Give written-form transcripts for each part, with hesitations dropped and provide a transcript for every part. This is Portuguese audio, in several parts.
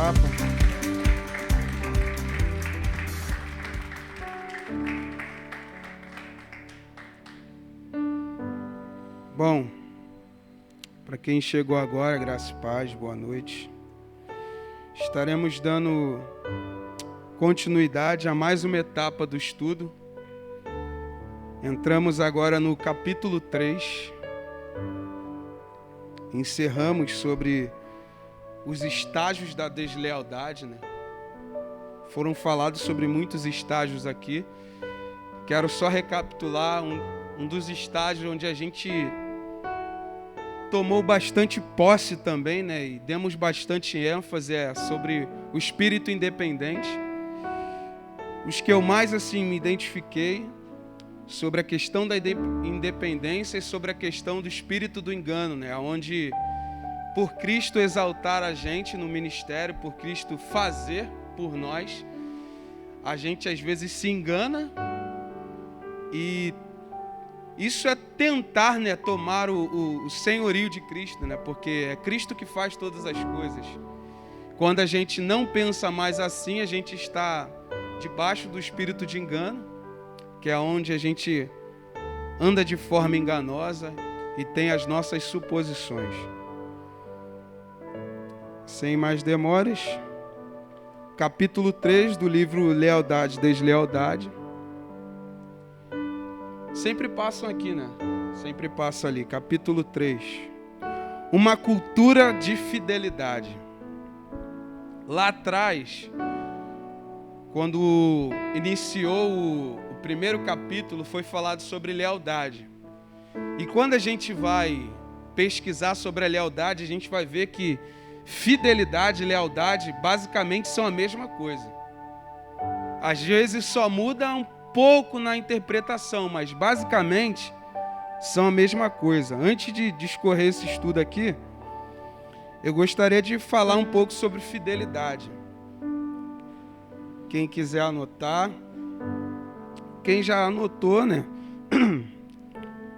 etapa. Bom, para quem chegou agora, graça e paz, boa noite. Estaremos dando continuidade a mais uma etapa do estudo. Entramos agora no capítulo 3. Encerramos sobre os estágios da deslealdade, né? Foram falados sobre muitos estágios aqui. Quero só recapitular um dos estágios onde a gente tomou bastante posse também, né? E demos bastante ênfase sobre o espírito independente. Os que eu mais me identifiquei sobre a questão da independência e sobre a questão do espírito do engano, né? Onde por Cristo exaltar a gente no ministério, por Cristo fazer por nós, a gente às vezes se engana e isso é tentar, né, tomar o senhorio de Cristo, né? Porque é Cristo que faz todas as coisas. Quando a gente não pensa mais assim, a gente está debaixo do espírito de engano, que é onde a gente anda de forma enganosa e tem as nossas suposições. Sem mais demoras, capítulo 3 do livro Lealdade e Deslealdade. Sempre passam aqui, né? Sempre passa ali, capítulo 3. Uma cultura de fidelidade. Lá atrás, quando iniciou o primeiro capítulo, foi falado sobre lealdade. E quando a gente vai pesquisar sobre a lealdade, a gente vai ver que fidelidade e lealdade basicamente são a mesma coisa. Às vezes só muda um pouco na interpretação, mas basicamente são a mesma coisa. Antes de discorrer esse estudo aqui, eu gostaria de falar um pouco sobre fidelidade. Quem quiser anotar, quem já anotou, né?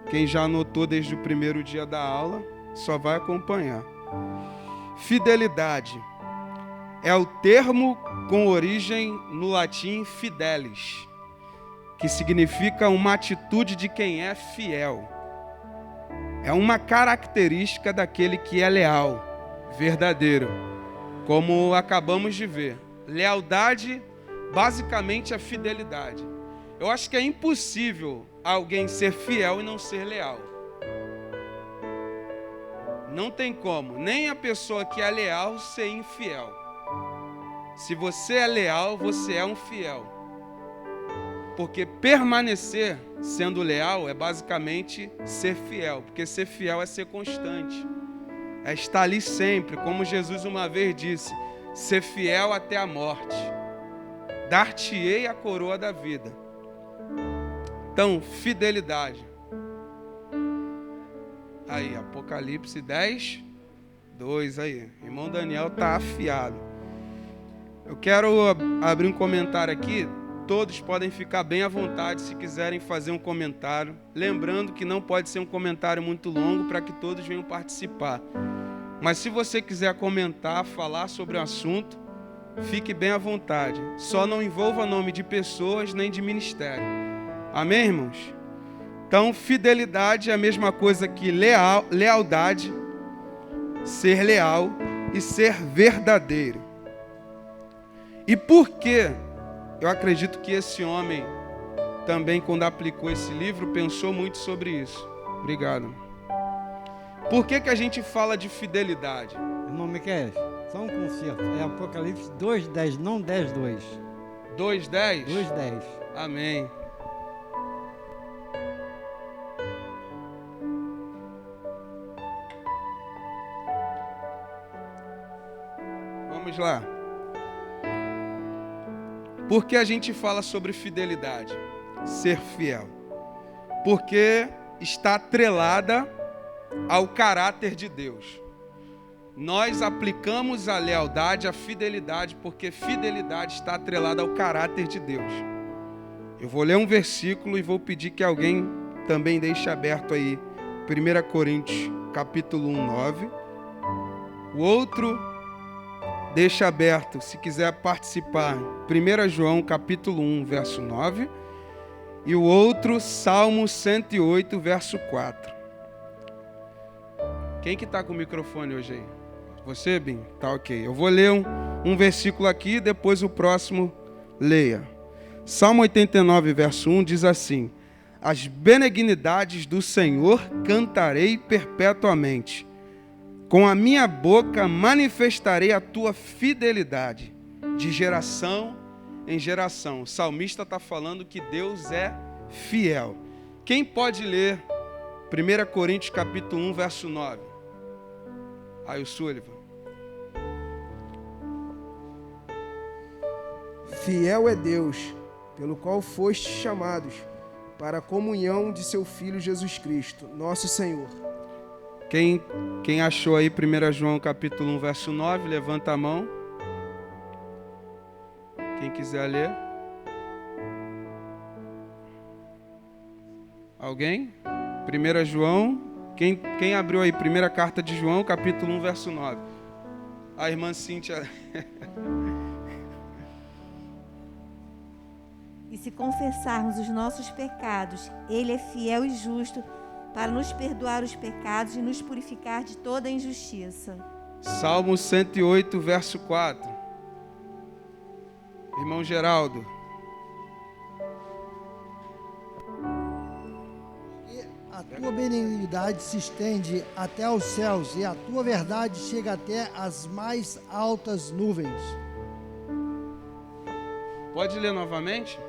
Quem já anotou desde o primeiro dia da aula, só vai acompanhar. Fidelidade é o termo com origem no latim fidelis, que significa uma atitude de quem é fiel. É uma característica daquele que é leal, verdadeiro, como acabamos de ver. Lealdade, basicamente, é fidelidade. Eu acho que é impossível alguém ser fiel e não ser leal. Não tem como, nem a pessoa que é leal ser infiel. Se você é leal, você é um fiel. Porque permanecer sendo leal é basicamente ser fiel. Porque ser fiel é ser constante. É estar ali sempre, como Jesus uma vez disse, ser fiel até a morte. Dar-te-ei a coroa da vida. Então, fidelidade. Aí, Apocalipse 10, 2 aí. Irmão Daniel tá afiado. Eu quero abrir um comentário aqui. Todos podem ficar bem à vontade se quiserem fazer um comentário. Lembrando que não pode ser um comentário muito longo para que todos venham participar. Mas se você quiser comentar, falar sobre o assunto, fique bem à vontade. Só não envolva nome de pessoas nem de ministério. Amém, irmãos? Então, fidelidade é a mesma coisa que lealdade, ser leal e ser verdadeiro. E por quê? Eu acredito que esse homem também, quando aplicou esse livro, pensou muito sobre isso. Obrigado. Por que a gente fala de fidelidade? Irmão Miquel, só um concerto. É Apocalipse 2:10, não 10:2. 2:10? 2:10. Amém. Vamos lá. Por que a gente fala sobre fidelidade? Ser fiel. Porque está atrelada ao caráter de Deus. Nós aplicamos a lealdade, a fidelidade, porque fidelidade está atrelada ao caráter de Deus. Eu vou ler um versículo e vou pedir que alguém também deixe aberto aí. 1 Coríntios, capítulo 1, 9. O outro deixa aberto, se quiser participar, 1 João capítulo 1, verso 9, e o outro, Salmo 108, verso 4. Quem que está com o microfone hoje aí? Você, Bim? Tá ok. Eu vou ler um versículo aqui, depois o próximo leia. Salmo 89, verso 1 diz assim: as benignidades do Senhor cantarei perpetuamente. Com a minha boca manifestarei a tua fidelidade, de geração em geração. O salmista está falando que Deus é fiel. Quem pode ler 1 Coríntios capítulo 1, verso 9? Aí o Sullivan. Fiel é Deus, pelo qual fostes chamados, para a comunhão de seu Filho Jesus Cristo, nosso Senhor. Quem achou aí 1 João capítulo 1, verso 9, levanta a mão. Quem quiser ler. Alguém? 1 João. Quem abriu aí? Primeira carta de João, capítulo 1, verso 9. A irmã Cíntia. E se confessarmos os nossos pecados, Ele é fiel e justo para nos perdoar os pecados e nos purificar de toda injustiça. Salmo 108, verso 4. Irmão Geraldo. A tua benignidade se estende até aos céus e a tua verdade chega até as mais altas nuvens. Pode ler novamente?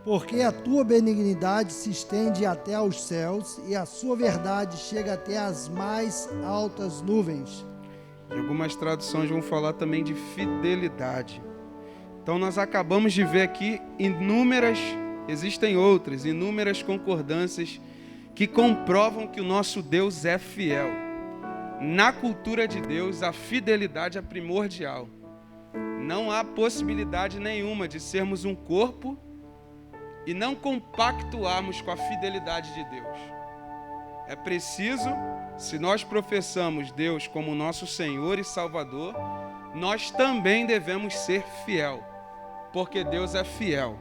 Porque a tua benignidade se estende até aos céus e a sua verdade chega até as mais altas nuvens. E algumas traduções vão falar também de fidelidade. Então nós acabamos de ver aqui existem outras, inúmeras concordâncias que comprovam que o nosso Deus é fiel. Na cultura de Deus, a fidelidade é primordial. Não há possibilidade nenhuma de sermos um corpo e não compactuarmos com a fidelidade de Deus. É preciso, se nós professamos Deus como nosso Senhor e Salvador, nós também devemos ser fiel, porque Deus é fiel.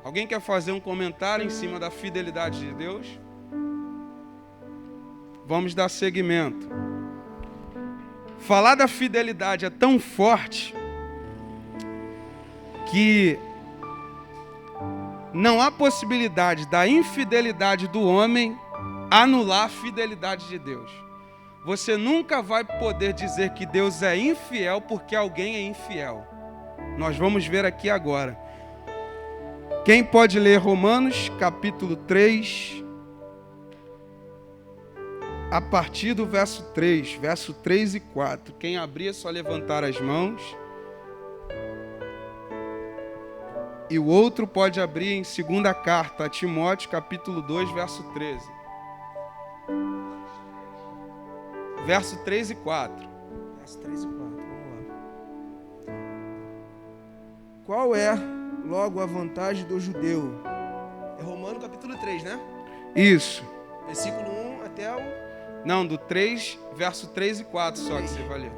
Alguém quer fazer um comentário em cima da fidelidade de Deus? Vamos dar seguimento. Falar da fidelidade é tão forte que não há possibilidade da infidelidade do homem anular a fidelidade de Deus. Você nunca vai poder dizer que Deus é infiel porque alguém é infiel. Nós vamos ver aqui agora. Quem pode ler Romanos capítulo 3, a partir do verso 3 e 4. Quem abrir é só levantar as mãos. E o outro pode abrir em 2ª carta a Timóteo, capítulo 2, verso 13. Verso 3 e 4. Verso 3 e 4, vamos lá. Qual é, logo, a vantagem do judeu? É Romano capítulo 3, né? Isso. Versículo 1 até o... Não, do 3, verso 3 e 4 só que você vai ler.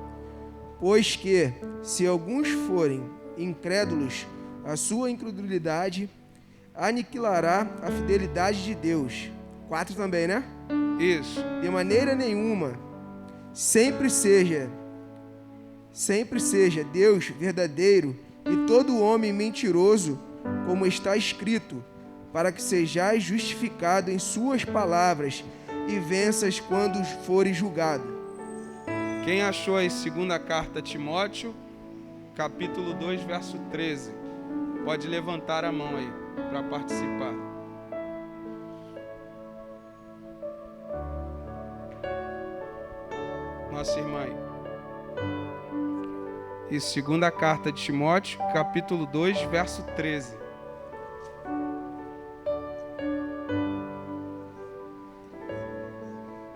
Pois que, se alguns forem incrédulos, a sua incredulidade aniquilará a fidelidade de Deus. 4 também, né? Isso. De maneira nenhuma, sempre seja Deus verdadeiro e todo homem mentiroso, como está escrito, para que sejais justificado em suas palavras e venças quando fores julgado. Quem achou aí 2ª carta a Timóteo, capítulo 2, verso 13? Pode levantar a mão aí para participar. Nossa irmã aí. E 2ª carta de Timóteo, capítulo 2, verso 13.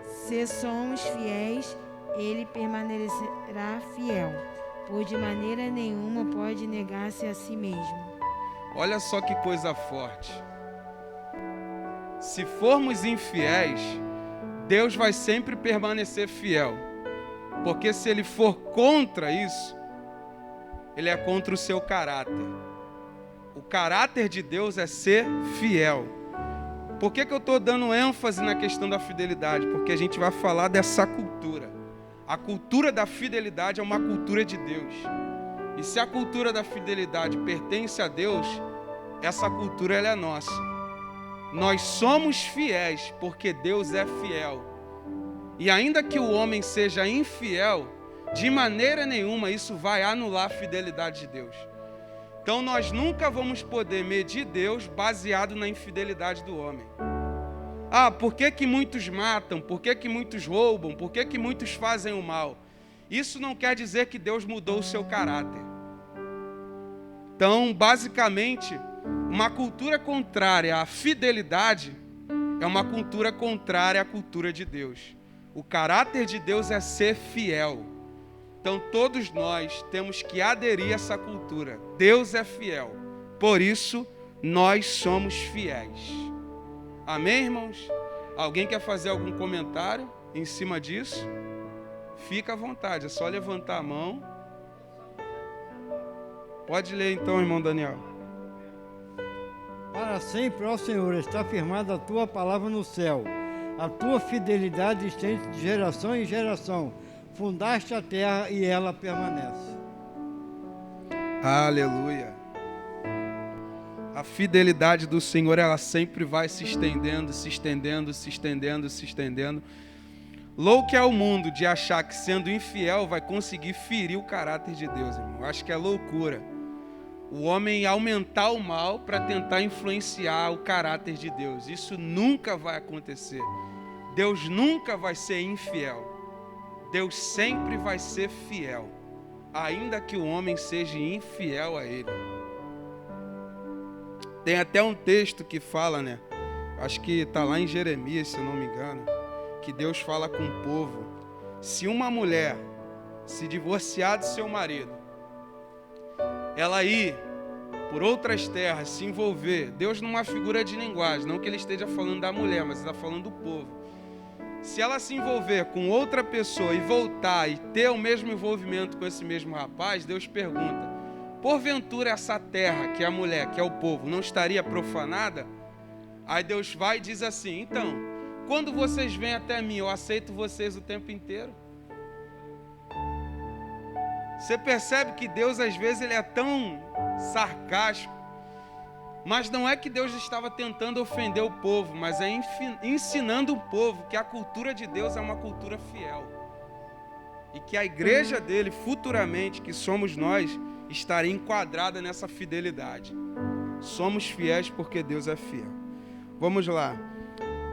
Se somos fiéis, ele permanecerá fiel, pois de maneira nenhuma pode negar-se a si mesmo. Olha só que coisa forte. Se formos infiéis, Deus vai sempre permanecer fiel. Porque se ele for contra isso, ele é contra o seu caráter. O caráter de Deus é ser fiel. Por que eu estou dando ênfase na questão da fidelidade? Porque a gente vai falar dessa cultura. A cultura da fidelidade é uma cultura de Deus. E se a cultura da fidelidade pertence a Deus, essa cultura ela é nossa. Nós somos fiéis porque Deus é fiel. E ainda que o homem seja infiel, de maneira nenhuma isso vai anular a fidelidade de Deus. Então nós nunca vamos poder medir Deus baseado na infidelidade do homem. Ah, por que muitos matam? Por que muitos roubam? Por que muitos fazem o mal? Isso não quer dizer que Deus mudou o seu caráter. Então, basicamente, uma cultura contrária à fidelidade é uma cultura contrária à cultura de Deus. O caráter de Deus é ser fiel. Então, todos nós temos que aderir a essa cultura. Deus é fiel. Por isso, nós somos fiéis. Amém, irmãos? Alguém quer fazer algum comentário em cima disso? Fica à vontade, é só levantar a mão. Pode ler então, irmão Daniel. Para sempre, ó Senhor, está firmada a tua palavra no céu. A tua fidelidade estende de geração em geração. Fundaste a terra e ela permanece. Aleluia. A fidelidade do Senhor, ela sempre vai se estendendo, se estendendo, se estendendo, se estendendo. Louco é o mundo de achar que sendo infiel vai conseguir ferir o caráter de Deus, irmão. Eu acho que é loucura. O homem aumentar o mal para tentar influenciar o caráter de Deus. Isso nunca vai acontecer. Deus nunca vai ser infiel. Deus sempre vai ser fiel, ainda que o homem seja infiel a Ele. Tem até um texto que fala, né? Acho que está lá em Jeremias, se eu não me engano, que Deus fala com o povo. Se uma mulher se divorciar do seu marido, ela ir por outras terras, se envolver, Deus numa figura de linguagem, não que ele esteja falando da mulher, mas ele está falando do povo. Se ela se envolver com outra pessoa e voltar e ter o mesmo envolvimento com esse mesmo rapaz, Deus pergunta, porventura essa terra, que é a mulher, que é o povo, não estaria profanada? Aí Deus vai e diz assim, então, quando vocês vêm até mim, eu aceito vocês o tempo inteiro. Você percebe que Deus, às vezes, ele é tão sarcástico, mas não é que Deus estava tentando ofender o povo, mas é ensinando o povo que a cultura de Deus é uma cultura fiel. E que a igreja dele, futuramente, que somos nós, estaria enquadrada nessa fidelidade. Somos fiéis porque Deus é fiel. Vamos lá.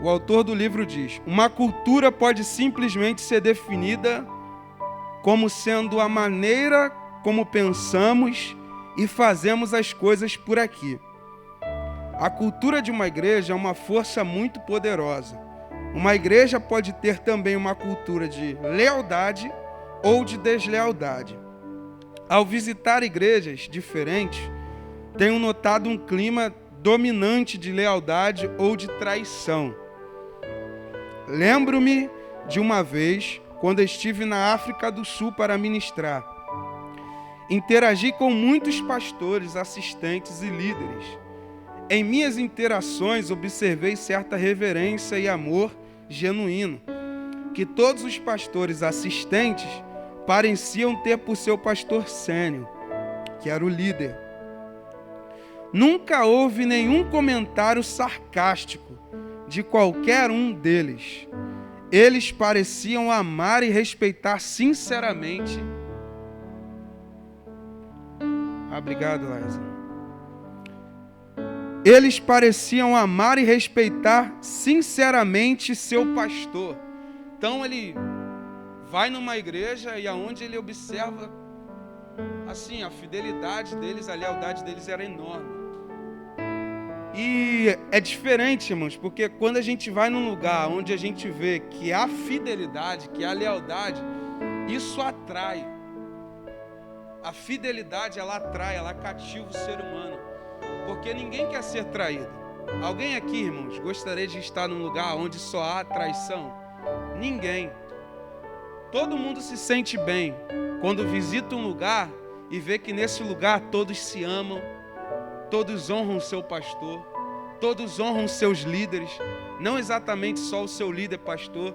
O autor do livro diz, uma cultura pode simplesmente ser definida como sendo a maneira como pensamos e fazemos as coisas por aqui. A cultura de uma igreja é uma força muito poderosa. Uma igreja pode ter também uma cultura de lealdade ou de deslealdade. Ao visitar igrejas diferentes, tenho notado um clima dominante de lealdade ou de traição. Lembro-me de uma vez, quando estive na África do Sul para ministrar. Interagi com muitos pastores, assistentes e líderes. Em minhas interações, observei certa reverência e amor genuíno, que todos os pastores assistentes pareciam ter por seu pastor sênior, que era o líder. Nunca houve nenhum comentário sarcástico de qualquer um deles. Eles pareciam amar e respeitar sinceramente. Obrigado, Lázaro. Eles pareciam amar e respeitar sinceramente seu pastor. Então ele vai numa igreja e aonde ele observa assim, a fidelidade deles, a lealdade deles era enorme. E é diferente, irmãos, porque quando a gente vai num lugar onde a gente vê que há fidelidade, que há lealdade, isso atrai. A fidelidade, ela atrai, ela cativa o ser humano. Porque ninguém quer ser traído. Alguém aqui, irmãos, gostaria de estar num lugar onde só há traição? Ninguém. Todo mundo se sente bem quando visita um lugar e vê que nesse lugar todos se amam, todos honram o seu pastor, todos honram os seus líderes, não exatamente só o seu líder pastor,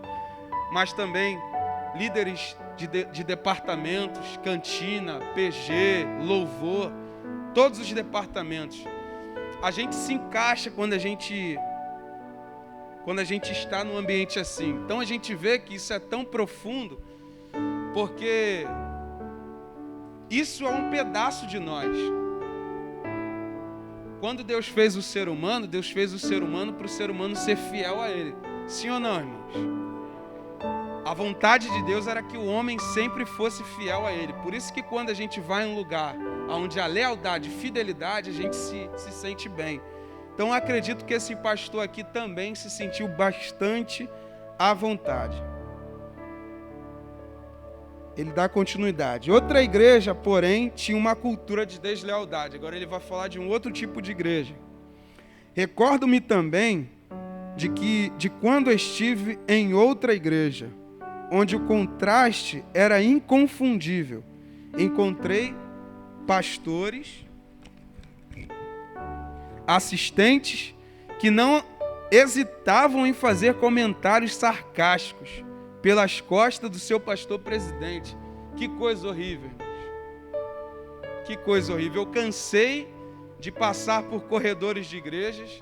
mas também líderes de departamentos, cantina, PG, louvor, todos os departamentos. A gente se encaixa quando a gente está num ambiente assim. Então a gente vê que isso é tão profundo, porque isso é um pedaço de nós. Quando Deus fez o ser humano para o ser humano ser fiel a Ele. Sim ou não, irmãos? A vontade de Deus era que o homem sempre fosse fiel a Ele. Por isso que quando a gente vai em um lugar onde há lealdade e fidelidade, a gente se sente bem. Então eu acredito que esse pastor aqui também se sentiu bastante à vontade. Ele dá continuidade. Outra igreja, porém, tinha uma cultura de deslealdade. Agora ele vai falar de um outro tipo de igreja. Recordo-me também de quando estive em outra igreja, onde o contraste era inconfundível. Encontrei pastores, assistentes, que não hesitavam em fazer comentários sarcásticos pelas costas do seu pastor presidente. Que coisa horrível, irmãos. Que coisa horrível. Eu cansei de passar por corredores de igrejas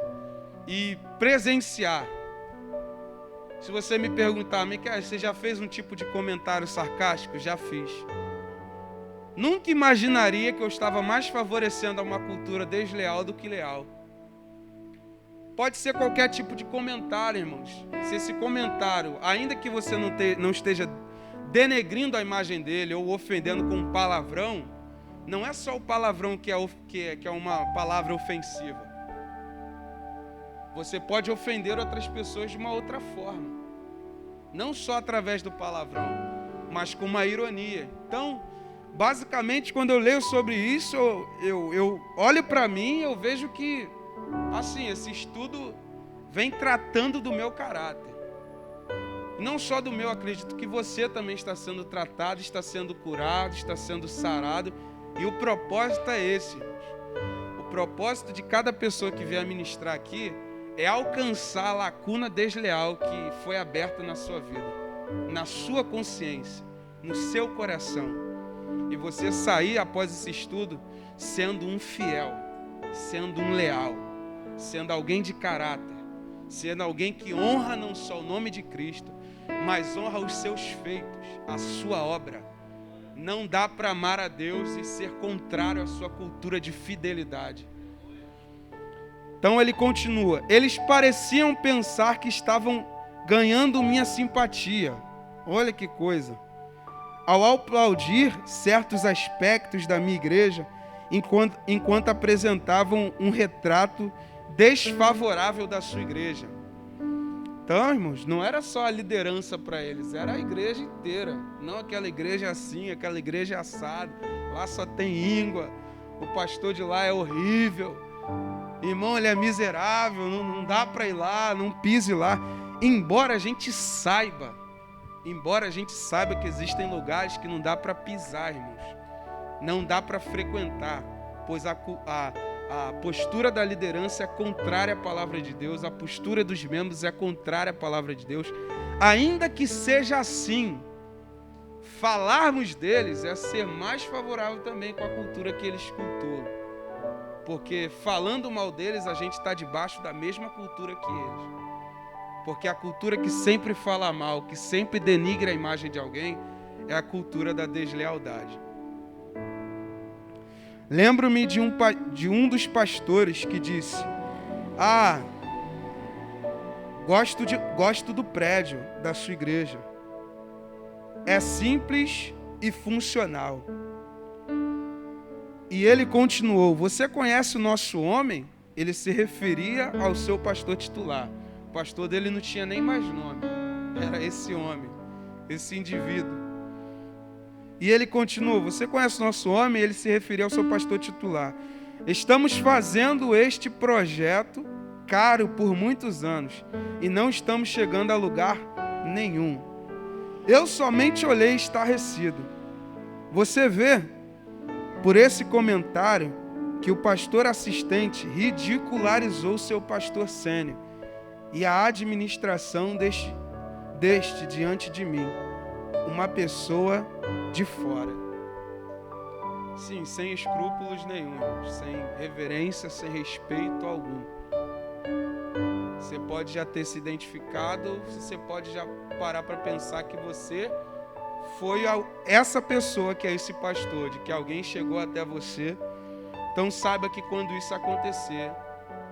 e presenciar. Se você me perguntar, Miquel, você já fez um tipo de comentário sarcástico? Já fiz. Nunca imaginaria que eu estava mais favorecendo a uma cultura desleal do que leal. Pode ser qualquer tipo de comentário, irmãos. Se esse comentário, ainda que você não esteja denegrindo a imagem dele ou ofendendo com um palavrão, não é só o palavrão que é uma palavra ofensiva. Você pode ofender outras pessoas de uma outra forma. Não só através do palavrão, mas com uma ironia. Então, basicamente, quando eu leio sobre isso, eu olho para mim e eu vejo que, assim, esse estudo vem tratando do meu caráter. Não só do meu, acredito que você também está sendo tratado, está sendo curado, está sendo sarado. E o propósito é esse, irmãos. O propósito de cada pessoa que vier ministrar aqui é alcançar a lacuna desleal que foi aberta na sua vida, na sua consciência, no seu coração. E você sair após esse estudo sendo um fiel, sendo um leal, sendo alguém de caráter, sendo alguém que honra não só o nome de Cristo, mas honra os seus feitos, a sua obra. Não dá para amar a Deus e ser contrário à sua cultura de fidelidade. Então ele continua. Eles pareciam pensar que estavam ganhando minha simpatia. Olha que coisa. Ao aplaudir certos aspectos da minha igreja, enquanto apresentavam um retrato desfavorável da sua igreja. Então, irmãos, não era só a liderança para eles, era a igreja inteira. Não aquela igreja assim, aquela igreja assada. Lá só tem íngua, o pastor de lá é horrível. Irmão, ele é miserável, não dá para ir lá, não pise lá. Embora a gente saiba que existem lugares que não dá para pisar, irmãos. Não dá para frequentar, pois a postura da liderança é contrária à palavra de Deus, a postura dos membros é contrária à palavra de Deus. Ainda que seja assim, falarmos deles é ser mais favorável também com a cultura que eles cultuam. Porque falando mal deles, a gente está debaixo da mesma cultura que eles. Porque a cultura que sempre fala mal, que sempre denigra a imagem de alguém, é a cultura da deslealdade. Lembro-me de um dos pastores que disse: gosto do prédio da sua igreja. É simples e funcional. E ele continuou: você conhece o nosso homem? Ele se referia ao seu pastor titular. O pastor dele não tinha nem mais nome. Era esse homem, esse indivíduo. E ele continuou: você conhece o nosso homem? Ele se referia ao seu pastor titular. Estamos fazendo este projeto caro por muitos anos e não estamos chegando a lugar nenhum. Eu somente olhei estarrecido. Você vê, por esse comentário, que o pastor assistente ridicularizou seu pastor sênior e a administração deste diante de mim, uma pessoa de fora. Sim, sem escrúpulos nenhum, sem reverência, sem respeito algum. Você pode já ter se identificado, você pode já parar para pensar que você foi essa pessoa que é esse pastor, de que alguém chegou até você. Então saiba que quando isso acontecer,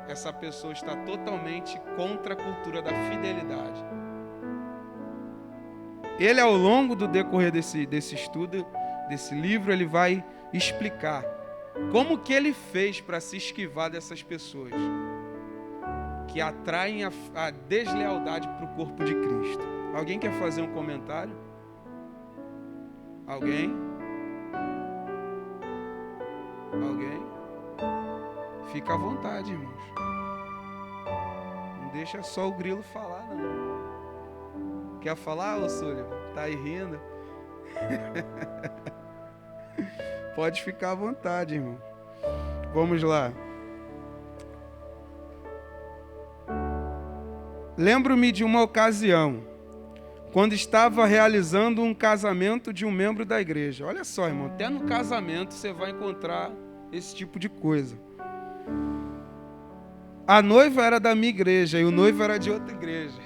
essa pessoa está totalmente contra a cultura da fidelidade. Ele, ao longo do decorrer desse estudo, desse livro, ele vai explicar como que ele fez para se esquivar dessas pessoas que atraem a deslealdade para o corpo de Cristo. Alguém quer fazer um comentário? Alguém? Alguém? Fica à vontade, irmãos. Não deixa só o grilo falar, não. Quer falar, ô Súlia? Tá aí rindo? Pode ficar à vontade, irmão. Vamos lá. Lembro-me de uma ocasião, quando estava realizando um casamento de um membro da igreja. Olha só, irmão, até no casamento você vai encontrar esse tipo de coisa. A noiva era da minha igreja e o noivo era de outra igreja.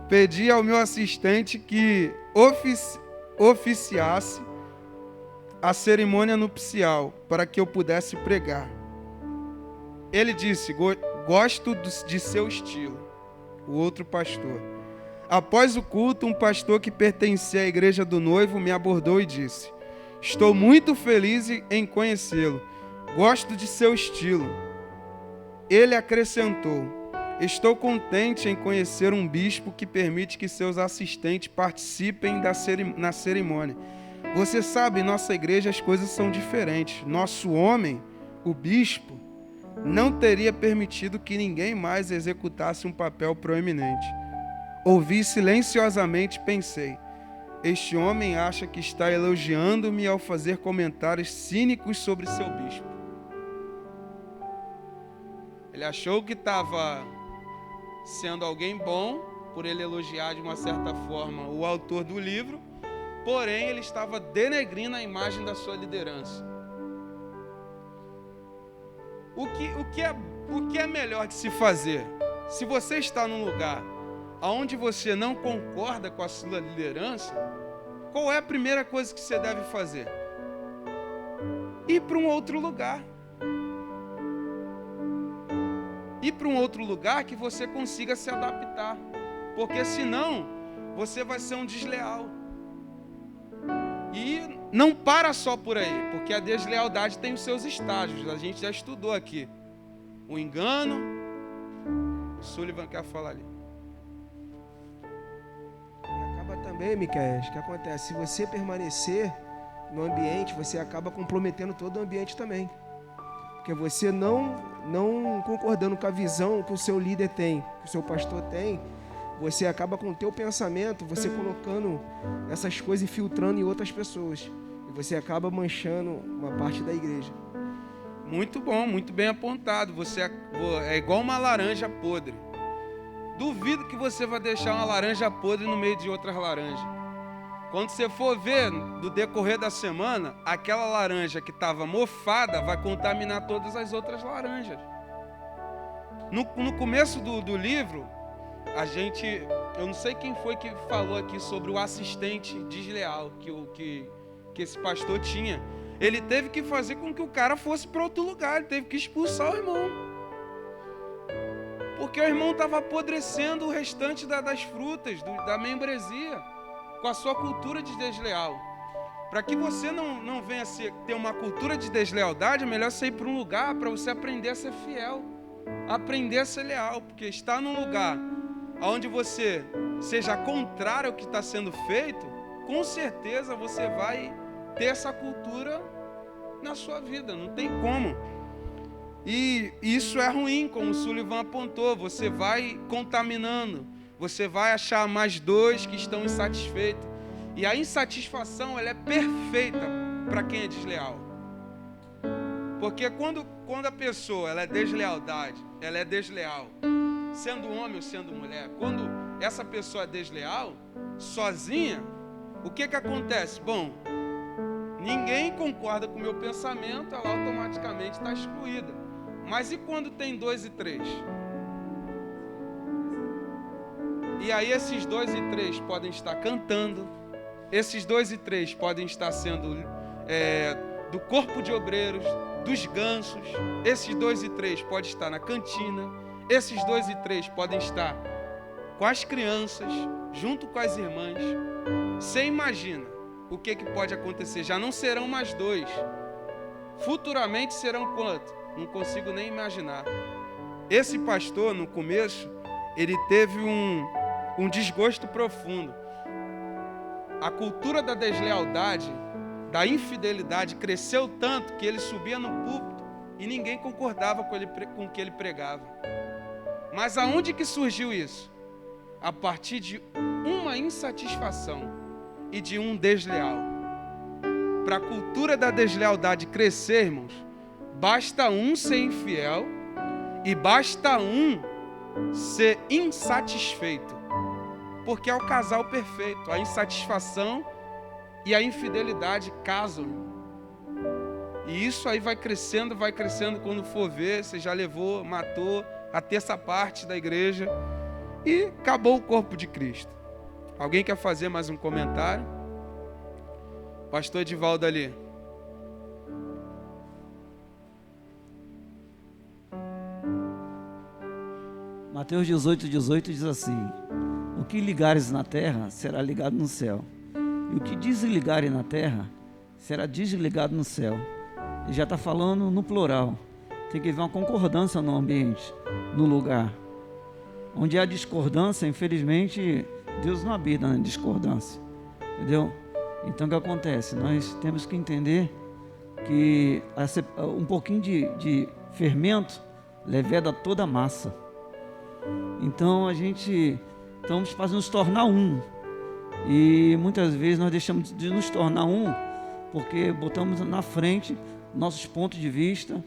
Pedi ao meu assistente que oficiasse a cerimônia nupcial para que eu pudesse pregar. Ele disse: gosto de seu estilo. O outro pastor. Após o culto, um pastor que pertencia à igreja do noivo me abordou e disse: estou muito feliz em conhecê-lo. Gosto de seu estilo. Ele acrescentou: estou contente em conhecer um bispo que permite que seus assistentes participem na cerimônia. Você sabe, em nossa igreja as coisas são diferentes. Nosso homem, o bispo, não teria permitido que ninguém mais executasse um papel proeminente. Ouvi silenciosamente e pensei: este homem acha que está elogiando-me ao fazer comentários cínicos sobre seu bispo. Ele achou que estava sendo alguém bom, por ele elogiar de uma certa forma o autor do livro, porém ele estava denegrindo a imagem da sua liderança. O que é melhor de se fazer? Se você está num lugar onde você não concorda com a sua liderança, qual é a primeira coisa que você deve fazer? Ir para um outro lugar. Ir para um outro lugar que você consiga se adaptar. Porque senão, você vai ser um desleal. E não para só por aí, porque a deslealdade tem os seus estágios. A gente já estudou aqui. O engano. O Sullivan quer falar ali. E acaba também, Miquel, o que acontece? Se você permanecer no ambiente, você acaba comprometendo todo o ambiente também. Porque você não concordando com a visão que o seu líder tem, que o seu pastor tem, você acaba com o teu pensamento, você colocando essas coisas e filtrando em outras pessoas. E você acaba manchando uma parte da igreja. Muito bom, muito bem apontado. Você é igual uma laranja podre. Duvido que você vai deixar uma laranja podre no meio de outras laranjas. Quando você for ver, do decorrer da semana, aquela laranja que estava mofada vai contaminar todas as outras laranjas. No começo do livro, eu não sei quem foi que falou aqui sobre o assistente desleal que esse pastor tinha. Ele teve que fazer com que o cara fosse para outro lugar, ele teve que expulsar o irmão. Porque o irmão estava apodrecendo o restante das frutas, da membresia, com a sua cultura de desleal. Para que você não venha ter uma cultura de deslealdade, é melhor você ir para um lugar para você aprender a ser fiel, aprender a ser leal, porque estar num lugar onde você seja contrário ao que está sendo feito, com certeza você vai ter essa cultura na sua vida, não tem como. E isso é ruim, como o Sullivan apontou, você vai contaminando, você vai achar mais 2 que estão insatisfeitos. E a insatisfação, ela é perfeita para quem é desleal. Porque quando a pessoa ela é desleal, sendo homem ou sendo mulher, quando essa pessoa é desleal, sozinha, o que acontece? Bom, ninguém concorda com o meu pensamento, ela automaticamente está excluída. Mas e quando tem 2 e 3? E aí esses 2 e 3 podem estar cantando, esses 2 e 3 podem estar sendo do corpo de obreiros, dos gansos, esses 2 e 3 podem estar na cantina, esses 2 e 3 podem estar com as crianças, junto com as irmãs. Você imagina o que pode acontecer? Já não serão mais 2. Futuramente serão quanto? Não consigo nem imaginar. Esse pastor, no começo, ele teve um desgosto profundo. A cultura da deslealdade, da infidelidade, cresceu tanto que ele subia no púlpito e ninguém concordava com o que ele pregava. Mas aonde que surgiu isso? A partir de uma insatisfação e de um desleal. Para a cultura da deslealdade crescer, irmãos, basta um ser infiel e basta um ser insatisfeito. Porque é o casal perfeito. A insatisfação e a infidelidade casam. E isso aí vai crescendo. Quando for ver, você já levou, matou a terça parte da igreja e acabou o corpo de Cristo. Alguém quer fazer mais um comentário? Pastor Edivaldo ali. Mateus 18:18 diz assim: o que ligares na terra será ligado no céu, e o que desligares na terra será desligado no céu. Ele já está falando no plural. Tem que haver uma concordância no ambiente, no lugar. Onde há discordância, infelizmente, Deus não habita na discordância. Entendeu? Então o que acontece? Nós temos que entender que um pouquinho de fermento leveda toda a massa. Então a gente estamos fazendo nos tornar um. E muitas vezes nós deixamos de nos tornar um porque botamos na frente nossos pontos de vista,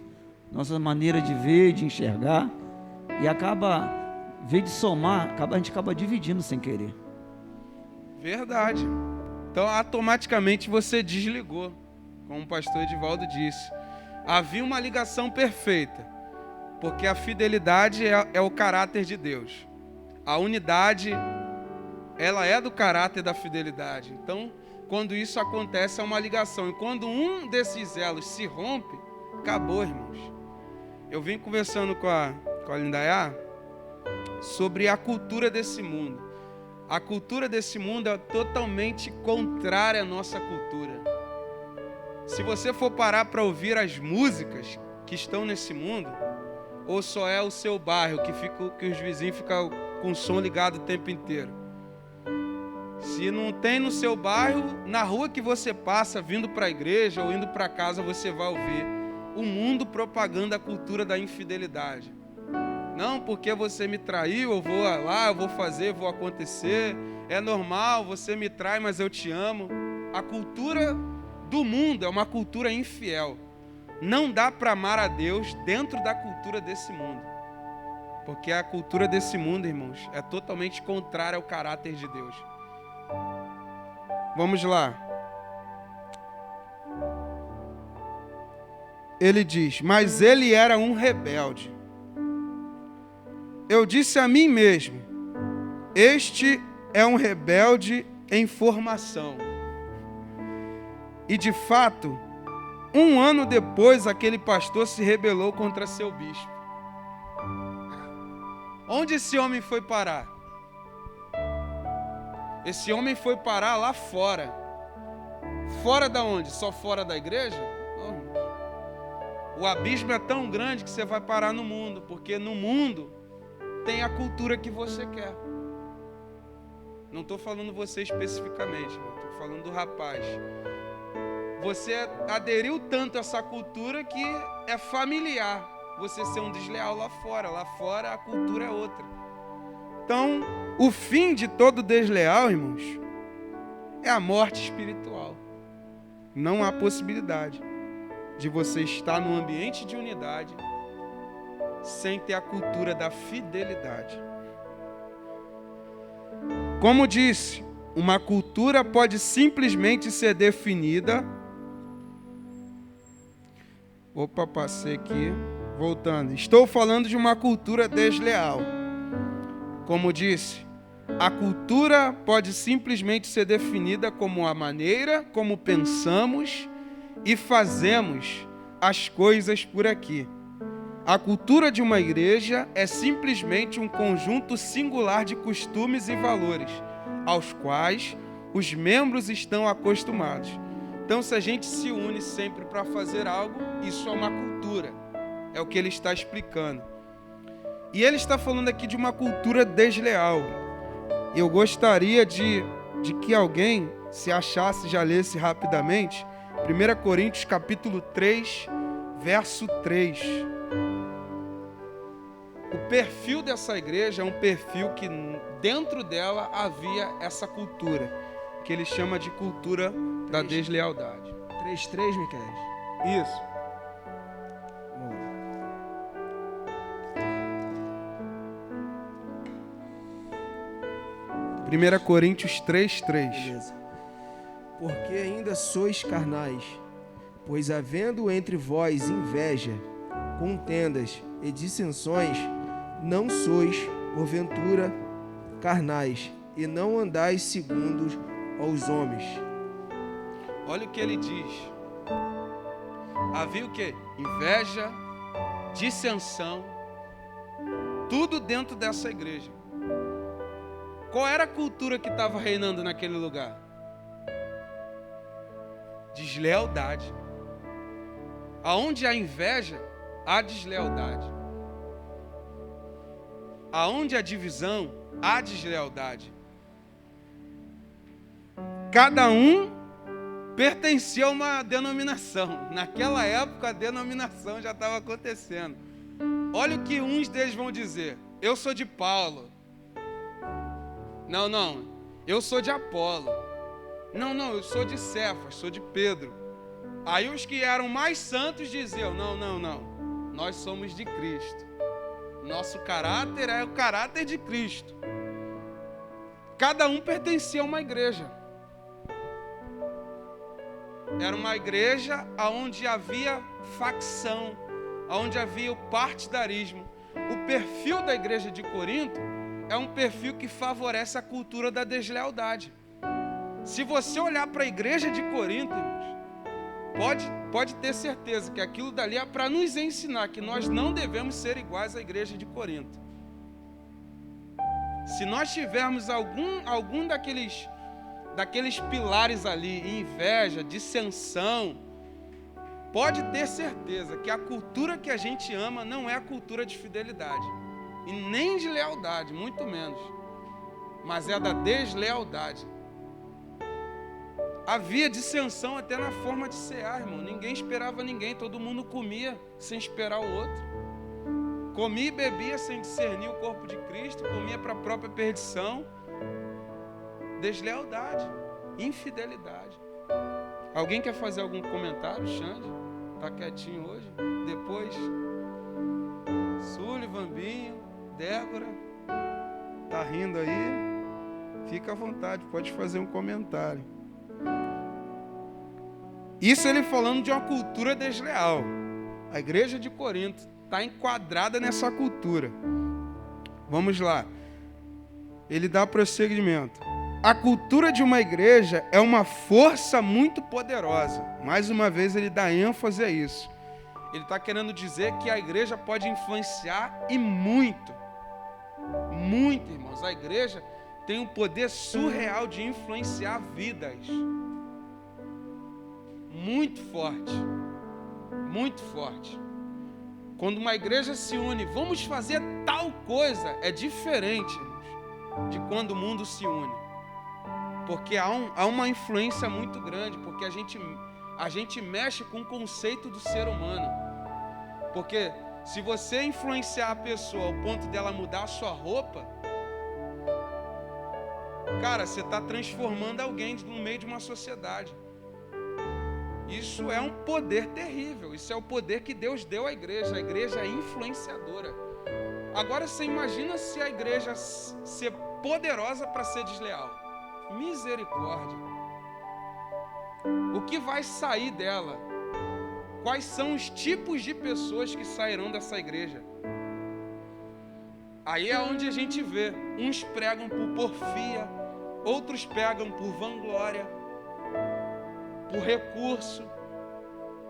nossa maneira de ver, de enxergar, e em vez de somar, a gente acaba dividindo sem querer. Verdade. Então automaticamente você desligou, como o pastor Edivaldo disse. Havia uma ligação perfeita, porque a fidelidade é o caráter de Deus. A unidade, ela é do caráter da fidelidade. Então, quando isso acontece, é uma ligação. E quando um desses elos se rompe, acabou, irmãos. Eu vim conversando com a Lindaiá sobre a cultura desse mundo. A cultura desse mundo é totalmente contrária à nossa cultura. Se você for parar para ouvir as músicas que estão nesse mundo, ou só é o seu bairro que os vizinhos ficam com o som ligado o tempo inteiro. Se não tem no seu bairro, na rua que você passa, vindo para a igreja ou indo para casa, você vai ouvir o mundo propagando a cultura da infidelidade. Não, porque você me traiu, eu vou lá, eu vou fazer, vou acontecer. É normal, você me trai, mas eu te amo. A cultura do mundo é uma cultura infiel. Não dá para amar a Deus dentro da cultura desse mundo. Porque a cultura desse mundo, irmãos, é totalmente contrária ao caráter de Deus. Vamos lá. Ele diz: mas ele era um rebelde. Eu disse a mim mesmo: este é um rebelde em formação. E de fato, 1 ano depois, aquele pastor se rebelou contra seu bispo. Onde esse homem foi parar? Esse homem foi parar lá fora. Fora da onde? Só fora da igreja? Não. O abismo é tão grande que você vai parar no mundo, porque no mundo tem a cultura que você quer. Não estou falando você especificamente, estou falando do rapaz. Você aderiu tanto a essa cultura que é familiar você ser um desleal lá fora. Lá fora a cultura é outra. Então, O fim de todo desleal, irmãos, é a morte espiritual. Não há possibilidade de você estar num ambiente de unidade sem ter a cultura da fidelidade. Como disse, uma cultura pode simplesmente ser definida. Opa, passei aqui. Voltando. Estou falando de uma cultura desleal. Como disse, a cultura pode simplesmente ser definida como a maneira como pensamos e fazemos as coisas por aqui. A cultura de uma igreja é simplesmente um conjunto singular de costumes e valores, aos quais os membros estão acostumados. Então, se a gente se une sempre para fazer algo, isso é uma cultura. É o que ele está explicando. E ele está falando aqui de uma cultura desleal. Eu gostaria de que alguém, se achasse, já lesse rapidamente, 1 Coríntios capítulo 3, verso 3. O perfil dessa igreja é um perfil que dentro dela havia essa cultura, que ele chama de cultura da deslealdade. 3:3, Miquel? Isso. 1 Coríntios 3:3. Beleza. Porque ainda sois carnais, pois havendo entre vós inveja, contendas e dissensões, não sois, porventura, carnais, e não andais segundo aos homens. Olha o que ele diz. Havia o quê? Inveja, dissensão, tudo dentro dessa igreja. Qual era a cultura que estava reinando naquele lugar? Deslealdade. Aonde há inveja, há deslealdade. Aonde há divisão, há deslealdade. Cada um pertencia a uma denominação. Naquela época, a denominação já estava acontecendo. Olha o que uns deles vão dizer. Eu sou de Paulo. Não, eu sou de Apolo. Não, eu sou de Cefas, sou de Pedro. Aí os que eram mais santos diziam, não, nós somos de Cristo. Nosso caráter é o caráter de Cristo. Cada um pertencia a uma igreja. Era uma igreja onde havia facção, onde havia o partidarismo. O perfil da igreja de Corinto é um perfil que favorece a cultura da deslealdade. Se você olhar para a igreja de Corinto, irmãos, pode ter certeza que aquilo dali é para nos ensinar que nós não devemos ser iguais à igreja de Corinto. Se nós tivermos algum daqueles pilares ali, inveja, dissensão, pode ter certeza que a cultura que a gente ama não é a cultura de fidelidade. E nem de lealdade, muito menos. Mas é a da deslealdade. Havia dissensão até na forma de cear, irmão. Ninguém esperava ninguém, todo mundo comia sem esperar o outro. Comia e bebia sem discernir o corpo de Cristo, comia para a própria perdição. Deslealdade, infidelidade. Alguém quer fazer algum comentário, Xande? Está quietinho hoje? Depois, Sullivan, Binho, Débora, tá rindo aí? Fica à vontade, pode fazer um comentário. Isso ele falando de uma cultura desleal. A igreja de Corinto está enquadrada nessa cultura. Vamos lá. Ele dá prosseguimento. A cultura de uma igreja é uma força muito poderosa. Mais uma vez ele dá ênfase a isso. Ele está querendo dizer que a igreja pode influenciar e muito. Muito, irmãos. A igreja tem um poder surreal de influenciar vidas. Muito forte. Muito forte. Quando uma igreja se une, vamos fazer tal coisa, é diferente, irmãos, de quando o mundo se une. Porque há uma influência muito grande, porque a gente mexe com o conceito do ser humano. Porque se você influenciar a pessoa ao ponto dela mudar a sua roupa, Cara, você está transformando alguém no meio de uma sociedade. Isso é um poder terrível. Isso é o poder que Deus deu à igreja. A igreja é influenciadora. Agora você imagina se a igreja ser poderosa para ser desleal. Misericórdia. O que vai sair dela? Quais são os tipos de pessoas que sairão dessa igreja? Aí é onde a gente vê. Uns pregam por porfia, outros pregam por vanglória, por recurso.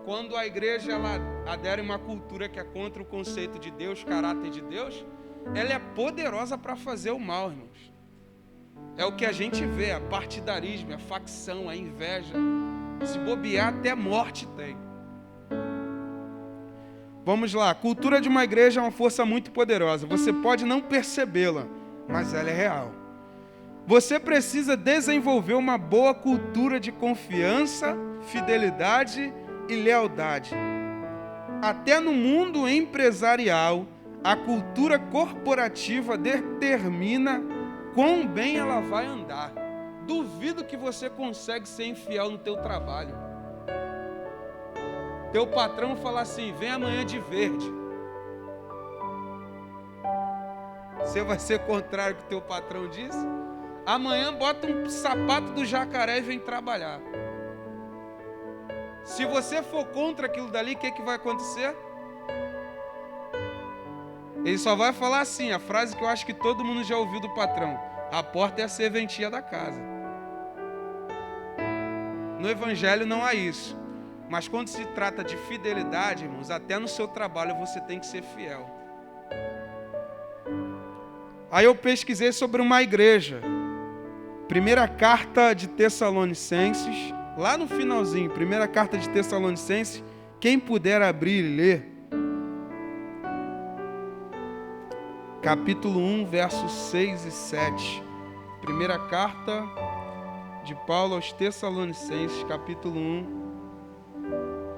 Quando a igreja ela adere a uma cultura que é contra o conceito de Deus, caráter de Deus, ela é poderosa para fazer o mal, irmãos. É o que a gente vê, a partidarismo, a facção, a inveja. Se bobear, até morte tem. Vamos lá, a cultura de uma igreja é uma força muito poderosa. Você pode não percebê-la, mas ela é real. Você precisa desenvolver uma boa cultura de confiança, fidelidade e lealdade. Até no mundo empresarial, a cultura corporativa determina quão bem ela vai andar. Duvido que você consegue ser infiel no teu trabalho. Teu patrão fala assim, vem amanhã de verde. Você vai ser contrário ao que teu patrão diz? Amanhã bota um sapato do jacaré e vem trabalhar. Se você for contra aquilo dali, o que vai acontecer? Ele só vai falar assim, a frase que eu acho que todo mundo já ouviu do patrão. A porta é a serventia da casa. No evangelho não há isso. Mas quando se trata de fidelidade, irmãos, até no seu trabalho você tem que ser fiel. Aí eu pesquisei sobre uma igreja. Primeira carta de Tessalonicenses, lá no finalzinho, primeira carta de Tessalonicenses, quem puder abrir e ler. Capítulo 1, versos 6 e 7. Primeira carta de Paulo aos Tessalonicenses, capítulo 1,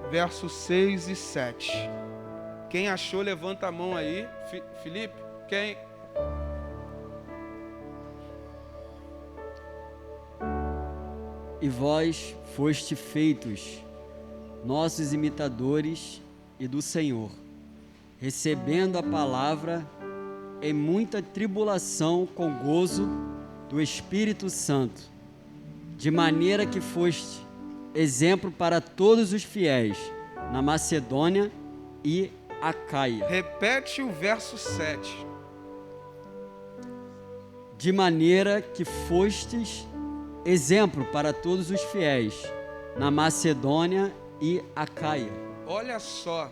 versos 6 e 7. Quem achou, levanta a mão aí. Felipe, quem? E vós foste feitos nossos imitadores e do Senhor, recebendo a palavra em muita tribulação com gozo do Espírito Santo, de maneira que foste exemplo para todos os fiéis na Macedônia e Acaia. Repete o verso 7. De maneira que fostes exemplo para todos os fiéis na Macedônia e Acaia. Olha só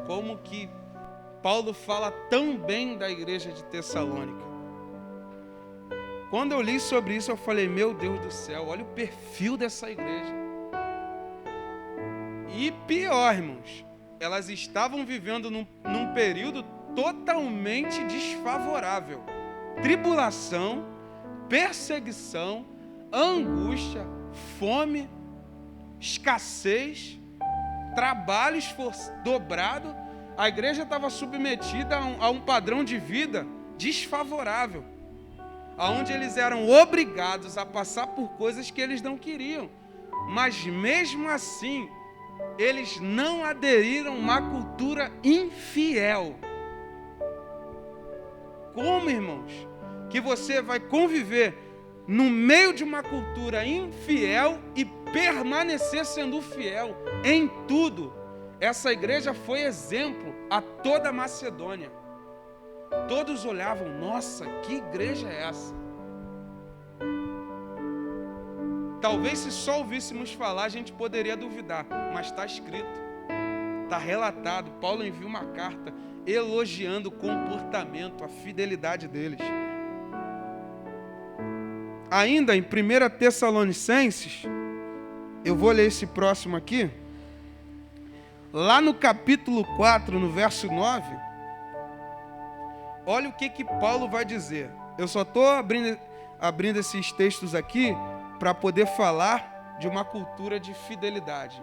como que Paulo fala tão bem da igreja de Tessalônica. Quando eu li sobre isso, eu falei, meu Deus do céu, olha o perfil dessa igreja. E pior, irmãos, elas estavam vivendo num período totalmente desfavorável. Tribulação, perseguição, angústia, fome, escassez, trabalho dobrado. A igreja estava submetida a um padrão de vida desfavorável, onde eles eram obrigados a passar por coisas que eles não queriam. Mas mesmo assim, eles não aderiram a uma cultura infiel. Como, irmãos, que você vai conviver no meio de uma cultura infiel e permanecer sendo fiel em tudo? Essa igreja foi exemplo a toda a Macedônia. Todos olhavam, nossa, que igreja é essa? Talvez se só ouvíssemos falar, a gente poderia duvidar, mas está escrito, está relatado. Paulo envia uma carta elogiando o comportamento, a fidelidade deles. Ainda em 1 Tessalonicenses, eu vou ler esse próximo aqui, lá no capítulo 4, no verso 9, olha o que Paulo vai dizer. Eu só estou abrindo esses textos aqui para poder falar de uma cultura de fidelidade.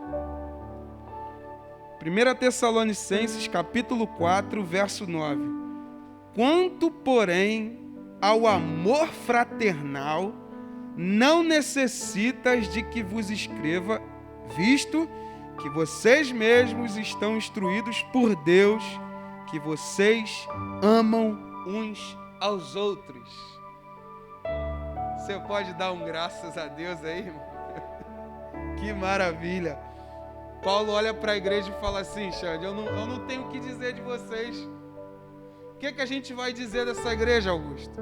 1 Tessalonicenses, capítulo 4, verso 9. Quanto, porém, ao amor fraternal, não necessitas de que vos escreva, visto que vocês mesmos estão instruídos por Deus, que vocês amam uns aos outros. Você pode dar um graças a Deus aí, irmão? Que maravilha! Paulo olha para a igreja e fala assim: Xande, eu não tenho o que dizer de vocês. O que a gente vai dizer dessa igreja, Augusto?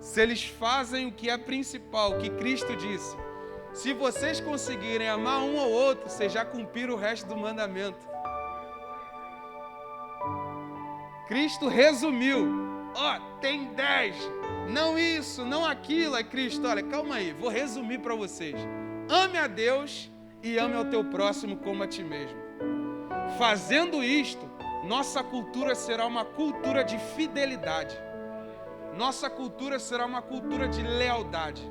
Se eles fazem o que é principal, o que Cristo disse, se vocês conseguirem amar um ao outro, vocês já cumpriram o resto do mandamento. Cristo resumiu: tem 10, não isso, não aquilo. Aí Cristo, olha, calma aí, vou resumir para vocês. Ame a Deus e ame ao teu próximo como a ti mesmo. Fazendo isto, nossa cultura será uma cultura de fidelidade. Nossa cultura será uma cultura de lealdade.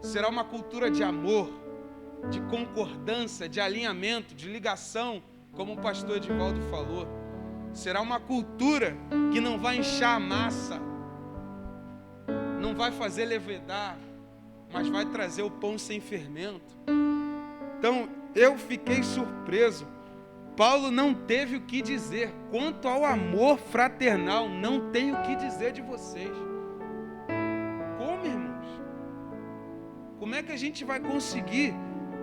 Será uma cultura de amor, de concordância, de alinhamento, de ligação, como o pastor Edivaldo falou. Será uma cultura que não vai inchar a massa, não vai fazer levedar, mas vai trazer o pão sem fermento. Então, eu fiquei surpreso. Paulo não teve o que dizer. Quanto ao amor fraternal, não tem o que dizer de vocês. Como, irmãos? Como é que a gente vai conseguir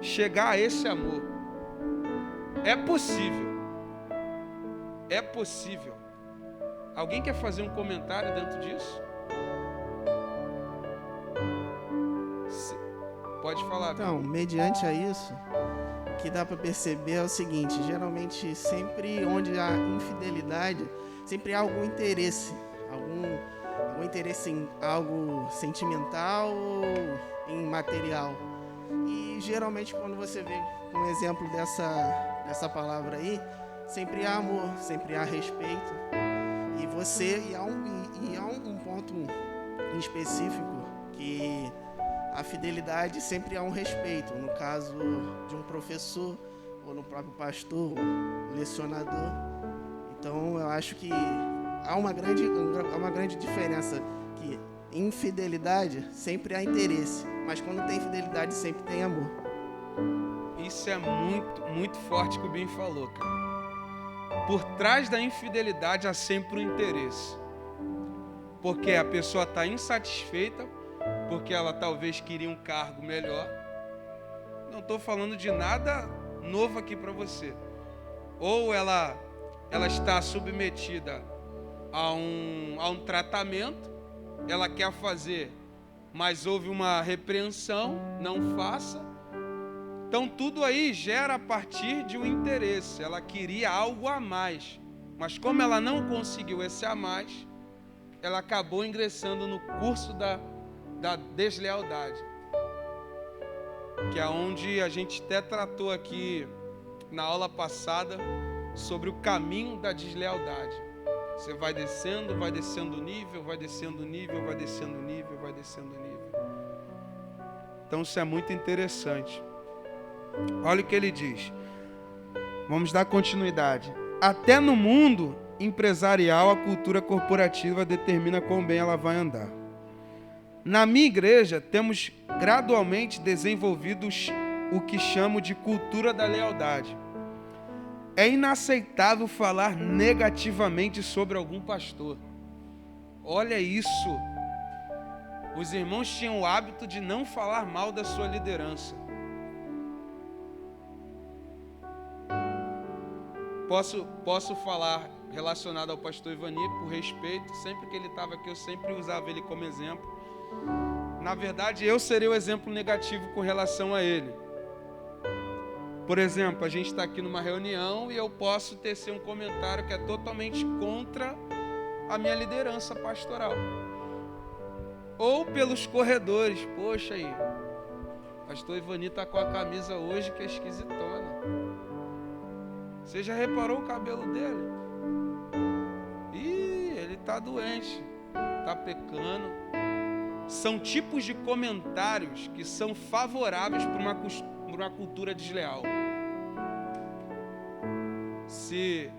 chegar a esse amor? É possível. É possível. Alguém quer fazer um comentário dentro disso? Pode falar. Então, mediante a isso, o que dá para perceber é o seguinte: geralmente, sempre onde há infidelidade, sempre há algum interesse em algo sentimental ou em material. E geralmente, quando você vê um exemplo dessa palavra aí, sempre há amor, sempre há respeito. E há um ponto em específico que a fidelidade sempre há um respeito. No caso de um professor, ou no próprio pastor, ou lecionador. Então, eu acho que há uma grande diferença, que em fidelidade sempre há interesse, mas quando tem fidelidade sempre tem amor. Isso é muito, muito forte que o Bim falou, cara. Por trás da infidelidade há sempre um interesse. Porque a pessoa está insatisfeita, porque ela talvez queria um cargo melhor. Não estou falando de nada novo aqui para você. Ou ela está submetida a um tratamento, ela quer fazer, mas houve uma repreensão, não faça. Então tudo aí gera a partir de um interesse. Ela queria algo a mais, mas como ela não conseguiu esse a mais, ela acabou ingressando no curso da deslealdade, que é onde a gente até tratou aqui na aula passada sobre o caminho da deslealdade. Você vai descendo o nível, vai descendo o nível, vai descendo o nível, vai descendo o nível. Então isso é muito interessante. Olha o que ele diz. Vamos dar continuidade. Até no mundo empresarial, a cultura corporativa determina quão bem ela vai andar. Na minha igreja, temos gradualmente desenvolvido o que chamo de cultura da lealdade. É inaceitável falar negativamente sobre algum pastor. Olha isso. Os irmãos tinham o hábito de não falar mal da sua liderança. Posso falar relacionado ao pastor Ivani, por respeito. Sempre que ele estava aqui, eu sempre usava ele como exemplo. Na verdade, eu seria o exemplo negativo com relação a ele. Por exemplo, a gente está aqui numa reunião e eu posso tecer um comentário que é totalmente contra a minha liderança pastoral. Ou pelos corredores. Poxa aí, o pastor Ivani está com a camisa hoje que é esquisitona. Você já reparou o cabelo dele? Ih, ele está doente, está pecando. São tipos de comentários que são favoráveis para uma cultura desleal. Se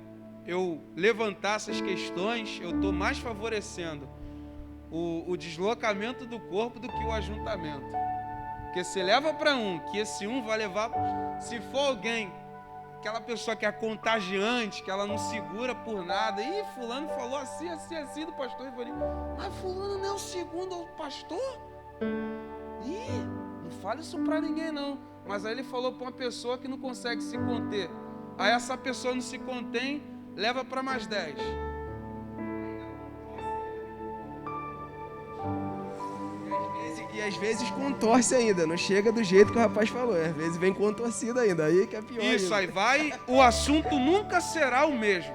eu levantar essas questões, eu estou mais favorecendo o deslocamento do corpo do que o ajuntamento. Porque se leva para um, que esse um vai levar, se for alguém, aquela pessoa que é contagiante, que ela não segura por nada, e fulano falou assim do pastor Ivani, mas fulano não é o segundo pastor? Ih, não fale isso para ninguém não. Mas aí ele falou para uma pessoa que não consegue se conter. Aí essa pessoa não se contém, leva para mais 10. E às vezes contorce ainda, não chega do jeito que o rapaz falou. Às vezes vem contorcido ainda, aí que é pior. Isso, ainda. aí vai, o assunto nunca será o mesmo.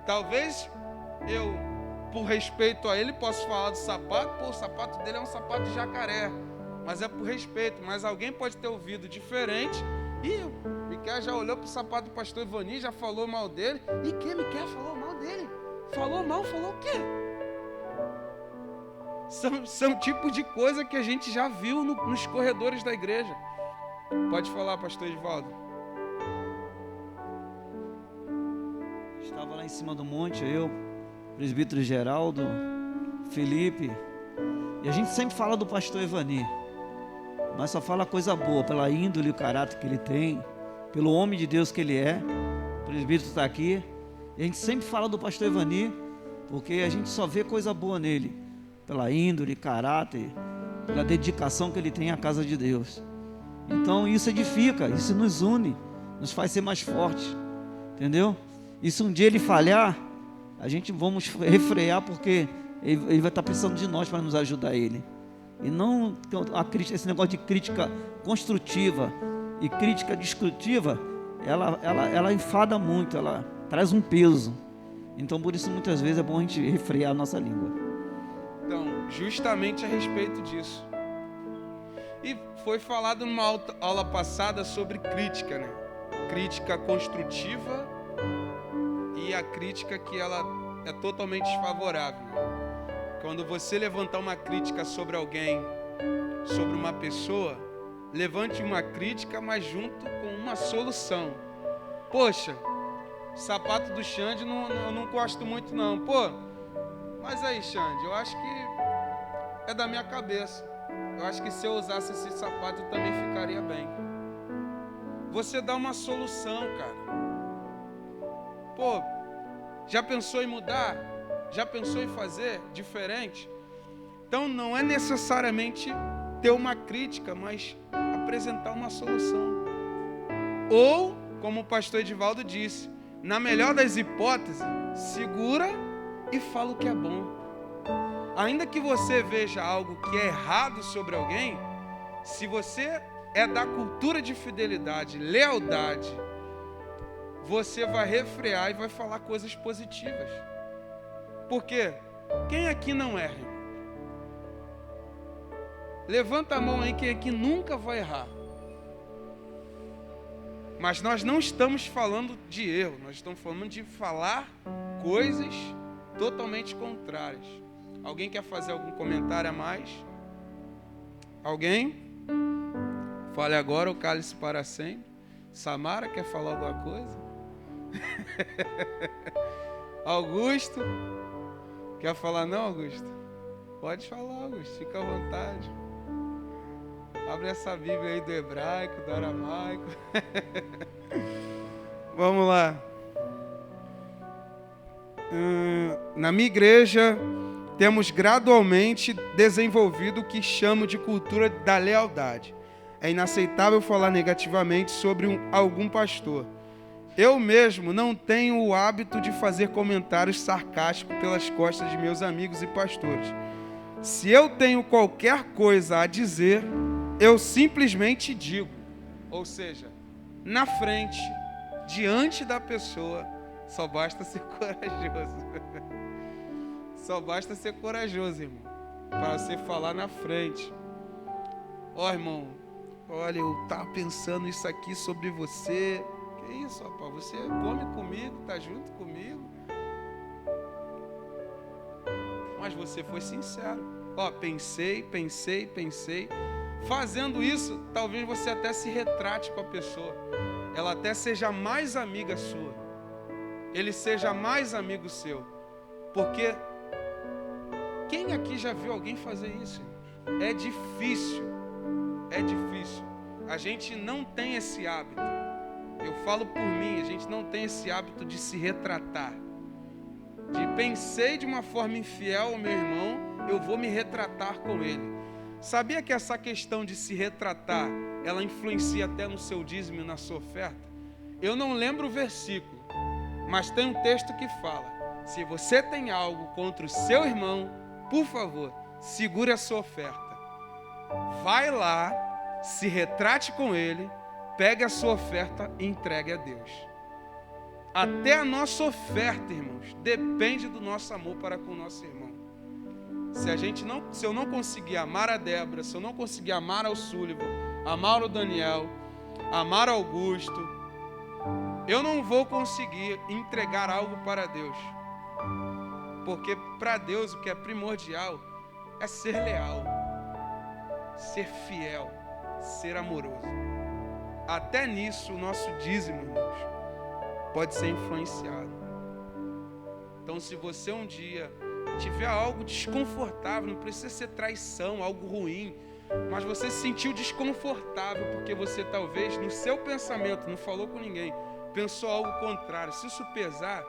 Talvez eu, por respeito a ele, possa falar do sapato, pô, o sapato dele é um sapato de jacaré, mas é por respeito. Mas alguém pode ter ouvido diferente, e o Miquel já olhou pro sapato do pastor Ivani, já falou mal dele. E que Miquel falou mal dele? Falou mal, falou o quê? São tipos de coisa que a gente já viu nos corredores da igreja. Pode falar, pastor Edivaldo. Estava lá em cima do monte, eu, presbítero Geraldo, Felipe, e a gente sempre fala do pastor Ivani, mas só fala coisa boa, pela índole e o caráter que ele tem, pelo homem de Deus que ele é. O presbítero está aqui, e a gente sempre fala do pastor Ivani, porque a gente só vê coisa boa nele, pela índole, caráter, pela dedicação que ele tem à casa de Deus. Então isso edifica, isso nos une, nos faz ser mais fortes, entendeu? E se um dia ele falhar, a gente vamos refrear, porque ele vai estar precisando de nós para nos ajudar ele. E não esse negócio de crítica construtiva e crítica destrutiva, ela enfada muito, ela traz um peso. Então por isso muitas vezes é bom a gente refrear a nossa língua. Então, justamente a respeito disso. E foi falado numa aula passada sobre crítica, né? Crítica construtiva e a crítica que ela é totalmente desfavorável. Quando você levantar uma crítica sobre alguém, sobre uma pessoa, levante uma crítica, mas junto com uma solução. Poxa, o sapato do Xande eu não gosto muito não. Pô, mas aí, Xande, eu acho que é da minha cabeça. Eu acho que se eu usasse esse sapato eu também ficaria bem. Você dá uma solução, cara. Pô, já pensou em mudar? Já pensou em fazer diferente? Então não é necessariamente ter uma crítica, mas apresentar uma solução. Ou, como o pastor Edivaldo disse, na melhor das hipóteses, segura e fala o que é bom. Ainda que você veja algo que é errado sobre alguém, se você é da cultura de fidelidade, lealdade, você vai refrear e vai falar coisas positivas. Porque quem aqui não erra? Levanta a mão aí quem aqui nunca vai errar. Mas nós não estamos falando de erro, nós estamos falando de falar coisas totalmente contrárias. Alguém quer fazer algum comentário a mais? Alguém? Fale agora ou cale-se para sempre. Samara quer falar alguma coisa? Augusto? Quer falar não, Augusto? Pode falar, Augusto, fica à vontade. Abre essa Bíblia aí do hebraico, do aramaico. Vamos lá. Na minha igreja, temos gradualmente desenvolvido o que chamo de cultura da lealdade. É inaceitável falar negativamente sobre algum pastor. Eu mesmo não tenho o hábito de fazer comentários sarcásticos pelas costas de meus amigos e pastores. Se eu tenho qualquer coisa a dizer, eu simplesmente digo. Ou seja, na frente, diante da pessoa, só basta ser corajoso. Só basta ser corajoso, irmão, para você falar na frente. Ó, irmão, olha, eu estava pensando isso aqui sobre você. Que isso, rapaz? Você come comigo, tá junto comigo. Mas você foi sincero. Ó, pensei. Fazendo isso, talvez você até se retrate com a pessoa. Ela até seja mais amiga sua. Ele seja mais amigo seu. Porque Quem aqui já viu alguém fazer isso? É difícil. É difícil. A gente não tem esse hábito. Eu falo por mim, a gente não tem esse hábito de se retratar. De pensei de uma forma infiel ao meu irmão, eu vou me retratar com ele. Sabia que essa questão de se retratar, ela influencia até no seu dízimo e na sua oferta? Eu não lembro o versículo, mas tem um texto que fala: se você tem algo contra o seu irmão, por favor, segure a sua oferta. Vai lá, se retrate com ele, pegue a sua oferta e entregue a Deus. Até a nossa oferta, irmãos, depende do nosso amor para com o nosso irmão. Se eu não conseguir amar a Débora, se eu não conseguir amar ao Sullivan, amar o Daniel, amar ao Augusto, eu não vou conseguir entregar algo para Deus. Porque para Deus o que é primordial é ser leal, ser fiel, ser amoroso. Até nisso o nosso dízimo, irmãos, pode ser influenciado. Então, se você um dia tiver algo desconfortável, não precisa ser traição, algo ruim, mas você se sentiu desconfortável porque você talvez no seu pensamento, não falou com ninguém, pensou algo contrário. Se isso pesar,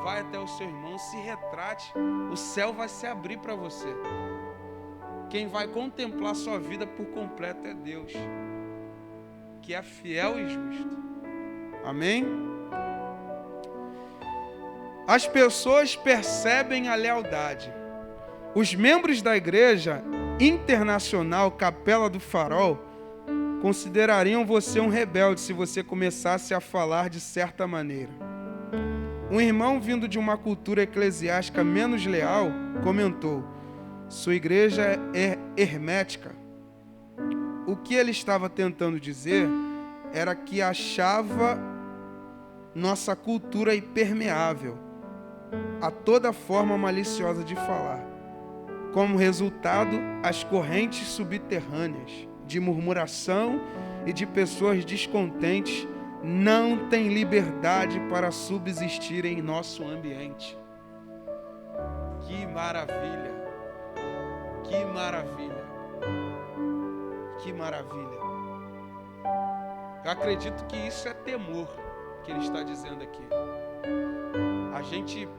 vai até o seu irmão, se retrate, o céu vai se abrir para você. Quem vai contemplar sua vida por completo é Deus, que é fiel e justo. Amém? As pessoas percebem a lealdade. Os membros da Igreja Internacional Capela do Farol considerariam você um rebelde se você começasse a falar de certa maneira. Um irmão vindo de uma cultura eclesiástica menos leal comentou: sua igreja é hermética. O que ele estava tentando dizer era que achava nossa cultura impermeável a toda forma maliciosa de falar. Como resultado, as correntes subterrâneas de murmuração e de pessoas descontentes não têm liberdade para subsistir em nosso ambiente. Que maravilha! Que maravilha! Que maravilha! Eu acredito que isso é temor que ele está dizendo aqui. A gente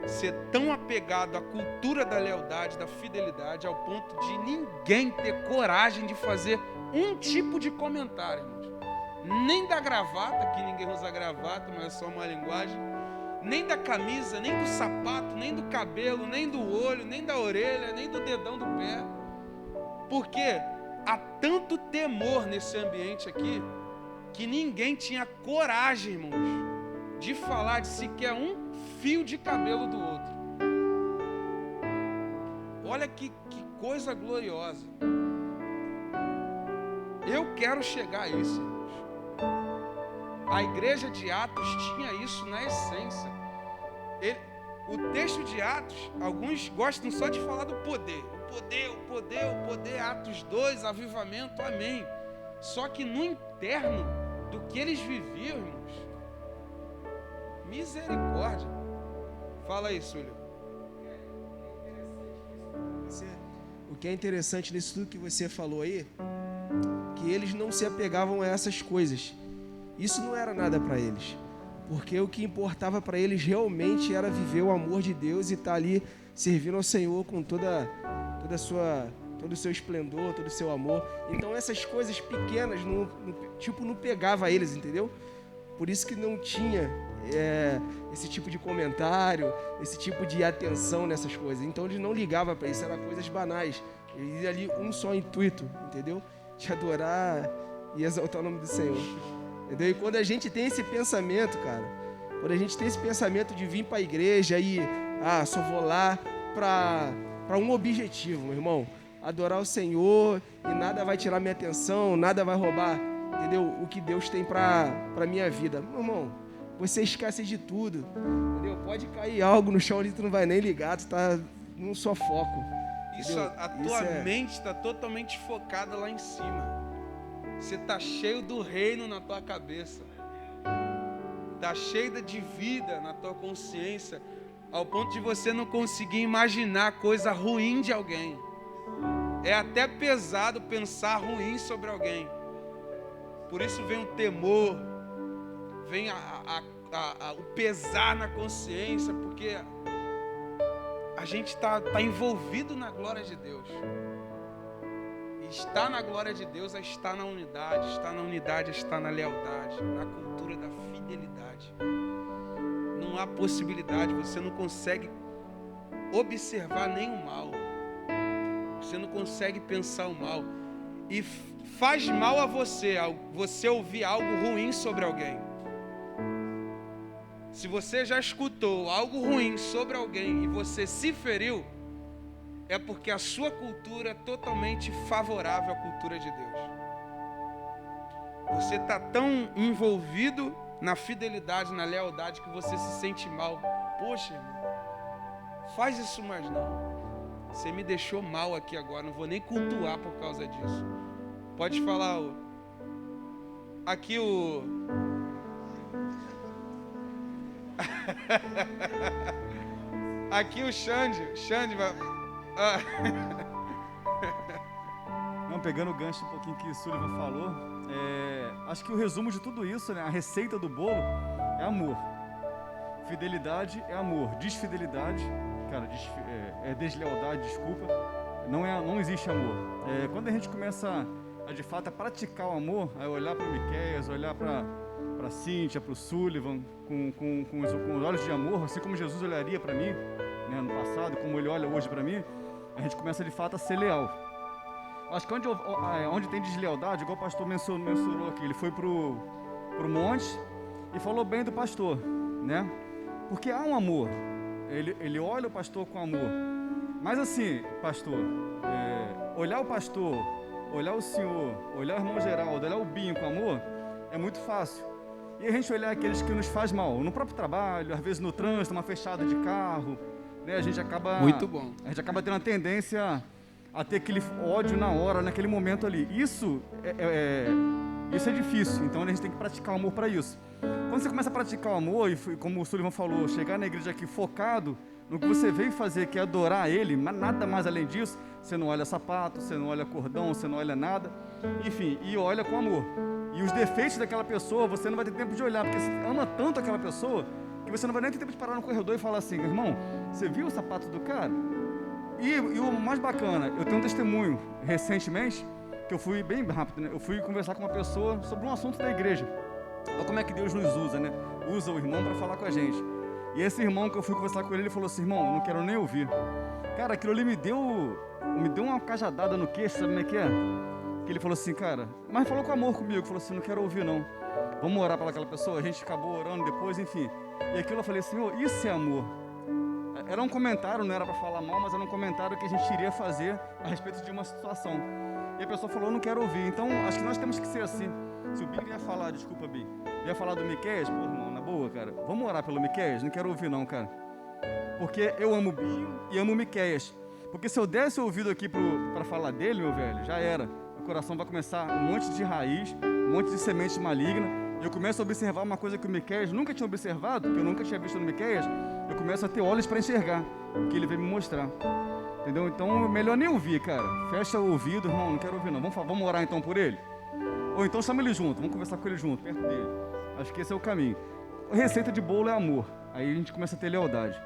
ser tão apegado à cultura da lealdade, da fidelidade, ao ponto de ninguém ter coragem de fazer um tipo de comentário, irmãos. Nem da gravata, que ninguém usa gravata, mas é só uma linguagem, nem da camisa, nem do sapato, nem do cabelo, nem do olho, nem da orelha, nem do dedão do pé. Porque há tanto temor nesse ambiente aqui, que ninguém tinha coragem, irmãos, de falar de sequer um fio de cabelo do outro. Olha que coisa gloriosa. Eu quero chegar a isso, irmãos. A igreja de Atos tinha isso na essência. O texto de Atos, alguns gostam só de falar do poder. O poder, Atos 2, avivamento, amém. Só que no interno do que eles viviam, irmãos, misericórdia. Fala aí, Súlio. O que é interessante nisso tudo que você falou aí, que eles não se apegavam a essas coisas. Isso não era nada para eles, porque o que importava para eles realmente era viver o amor de Deus e estar ali servindo ao Senhor com todo o seu esplendor, todo o seu amor. Então essas coisas pequenas não pegava eles, entendeu? Por isso que não tinha esse tipo de comentário, esse tipo de atenção nessas coisas. Então eles não ligavam para isso, eram coisas banais. Eles iam ali um só intuito, entendeu? De adorar e exaltar o nome do Senhor. Entendeu? E quando a gente tem esse pensamento, cara, quando a gente tem esse pensamento de vir para a igreja e só vou lá para um objetivo, meu irmão, adorar o Senhor e nada vai tirar minha atenção, nada vai roubar, entendeu? O que Deus tem para minha vida. Meu irmão, você esquece de tudo, entendeu? Pode cair algo no chão ali, tu não vai nem ligar, tu tá num só foco. Isso, a tua mente está totalmente focada lá em cima. Você está cheio do reino na tua cabeça. Está cheio de vida na tua consciência. ao ponto de você não conseguir imaginar coisa ruim de alguém. É até pesado pensar ruim sobre alguém. Por isso vem o temor, vem o pesar na consciência, porque a gente está envolvido na glória de Deus. E estar na glória de Deus é estar na unidade, é estar na lealdade, na cultura da fidelidade. Não há possibilidade, você não consegue observar nenhum mal. Você não consegue pensar o mal. E faz mal a você ouvir algo ruim sobre alguém. Se você já escutou algo ruim sobre alguém e você se feriu, é porque a sua cultura é totalmente favorável à cultura de Deus. Você está tão envolvido na fidelidade, na lealdade, que você se sente mal. Poxa, irmão, faz isso mais não. Você me deixou mal aqui agora, não vou nem cultuar por causa disso. Pode falar aqui aqui o Xande vai... Não, pegando o gancho um pouquinho que o Sullivan falou, acho que o resumo de tudo isso, né, a receita do bolo é amor. Fidelidade é amor. Desfidelidade, cara, é deslealdade, desculpa, não existe amor. Quando a gente começa de fato a praticar o amor, a olhar para o Miqueias, olhar para a Cíntia, para o Sullivan, com os olhos de amor, assim como Jesus olharia para mim, né, no passado, como ele olha hoje para mim, a gente começa de fato a ser leal. Acho que onde tem deslealdade, igual o pastor mencionou aqui, ele foi pro monte e falou bem do pastor, né? Porque há um amor, ele olha o pastor com amor. Mas assim, pastor, olhar o pastor, olhar o senhor, olhar o irmão Geraldo, olhar o Binho com amor, é muito fácil. E a gente olhar aqueles que nos faz mal, no próprio trabalho, às vezes no trânsito, uma fechada de carro, né? A gente acaba... Muito bom. A gente acaba tendo a tendência a ter aquele ódio na hora, naquele momento ali. Isso é difícil, então a gente tem que praticar o amor para isso. Quando você começa a praticar o amor, e como o Sullivan falou, chegar na igreja aqui focado no que você veio fazer, que é adorar Ele, mas nada mais além disso, você não olha sapato, você não olha cordão, você não olha nada, enfim, e olha com amor. E os defeitos daquela pessoa, você não vai ter tempo de olhar, porque você ama tanto aquela pessoa, que você não vai nem ter tempo de parar no corredor e falar assim, irmão, você viu o sapato do cara? E o mais bacana, eu tenho um testemunho recentemente, que eu fui bem rápido, né? Eu fui conversar com uma pessoa sobre um assunto da igreja. Olha como é que Deus nos usa, né? Usa o irmão para falar com a gente. E esse irmão que eu fui conversar com ele falou assim, irmão, eu não quero nem ouvir. Cara, aquilo ali me deu uma cajadada no queixo, sabe como é que é? Que ele falou assim, cara, mas falou com amor comigo, falou assim, não quero ouvir não. Vamos orar para aquela pessoa? A gente acabou orando depois, enfim. E aquilo eu falei, Senhor, isso é amor. Era um comentário, não era para falar mal, mas era um comentário que a gente iria fazer a respeito de uma situação. E a pessoa falou, não quero ouvir. Então, acho que nós temos que ser assim. Se o Binho ia falar, desculpa, Binho, ia falar do Miqueias, pô, irmão, na boa, cara, vamos orar pelo Miqueias? Não quero ouvir não, cara. Porque eu amo o Binho e amo o Miqueias. Porque se eu desse o ouvido aqui para falar dele, meu velho, já era. O coração vai começar um monte de raiz, um monte de semente maligna. Eu começo a observar uma coisa que o Miqueias nunca tinha observado, que eu nunca tinha visto no Miqueias. Eu começo a ter olhos para enxergar o que ele veio me mostrar. Entendeu? Então, melhor nem ouvir, cara. Fecha o ouvido, irmão, não quero ouvir não. Vamos orar então por ele? Ou então chama ele junto, vamos conversar com ele junto, perto dele. Acho que esse é o caminho. A receita de bolo é amor. Aí a gente começa a ter lealdade.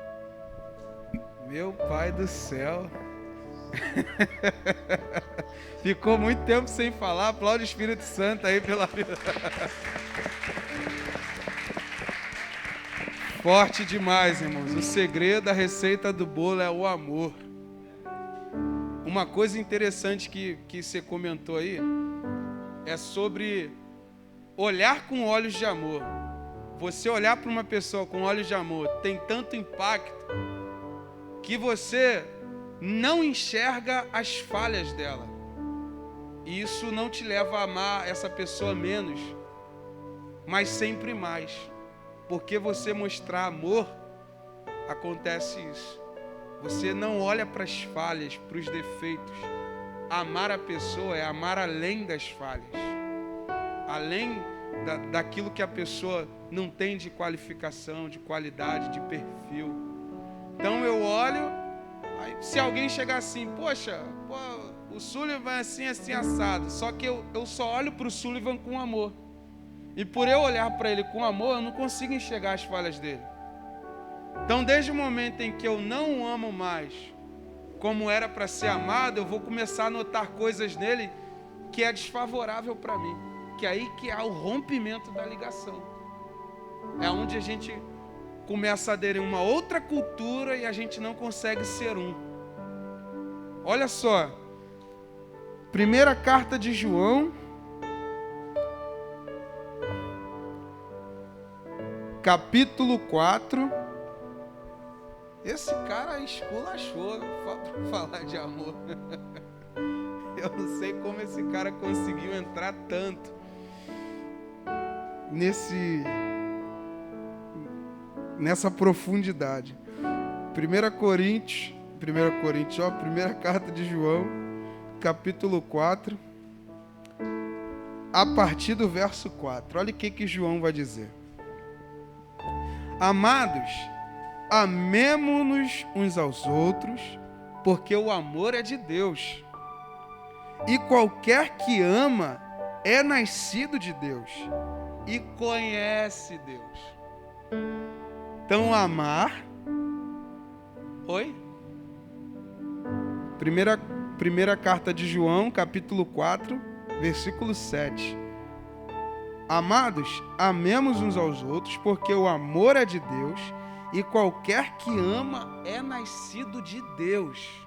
Meu Pai do céu. Ficou muito tempo sem falar. Aplaude o Espírito Santo aí pela vida. Forte demais, irmãos. O segredo da receita do bolo é o amor. Uma coisa interessante que você comentou aí é sobre olhar com olhos de amor. Você olhar para uma pessoa com olhos de amor tem tanto impacto que você não enxerga as falhas dela. E isso não te leva a amar essa pessoa menos, mas sempre mais. Porque você mostrar amor, acontece isso. Você não olha para as falhas, para os defeitos. Amar a pessoa é amar além das falhas. Além daquilo que a pessoa não tem de qualificação, de qualidade, de perfil. Então eu olho, aí, se alguém chegar assim, poxa, o Sullivan é assim, assim, assado. Só que eu só olho para o Sullivan com amor. E por eu olhar para ele com amor, eu não consigo enxergar as falhas dele. Então, desde o momento em que eu não o amo mais como era para ser amado, eu vou começar a notar coisas nele que é desfavorável para mim. Que é aí que há o rompimento da ligação. É onde a gente começa a aderir a uma outra cultura e a gente não consegue ser um. Olha só. Primeira carta de João, capítulo 4. Esse cara esculachou para falar de amor. Eu não sei como esse cara conseguiu entrar tanto nessa profundidade. 1 Coríntios, primeira carta de João, capítulo 4, a partir do verso 4. Olha o que João vai dizer. Amados, amemo-nos uns aos outros, porque o amor é de Deus. E qualquer que ama é nascido de Deus e conhece Deus. Então, amar... Oi? Primeira carta de João, capítulo 4, versículo 7. Amados, amemos uns aos outros, porque o amor é de Deus, e qualquer que ama é nascido de Deus.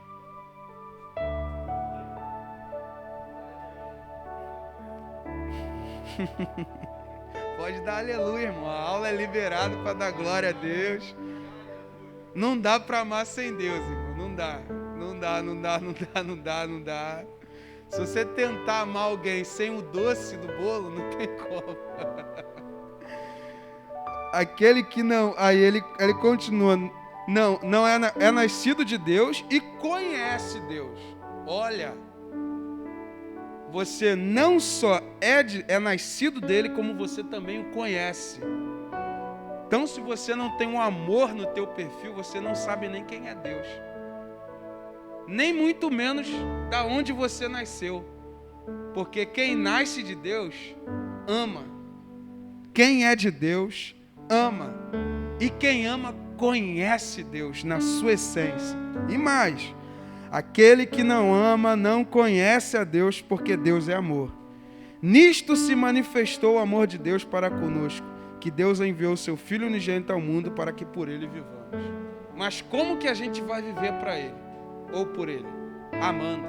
Pode dar aleluia, irmão. A aula é liberada para dar glória a Deus. Não dá para amar sem Deus, irmão. Não dá. Se você tentar amar alguém sem o doce do bolo, não tem como. Aquele que não... Aí ele continua. Não é nascido de Deus e conhece Deus. Olha... Você não só é nascido dele, como você também o conhece. Então, se você não tem um amor no teu perfil, você não sabe nem quem é Deus. Nem muito menos da onde você nasceu. Porque quem nasce de Deus, ama. Quem é de Deus, ama. E quem ama, conhece Deus na sua essência. E mais... Aquele que não ama não conhece a Deus, porque Deus é amor. Nisto se manifestou o amor de Deus para conosco, que Deus enviou o seu Filho unigênito ao mundo para que por ele vivamos. Mas como que a gente vai viver para ele? Ou por ele? Amando.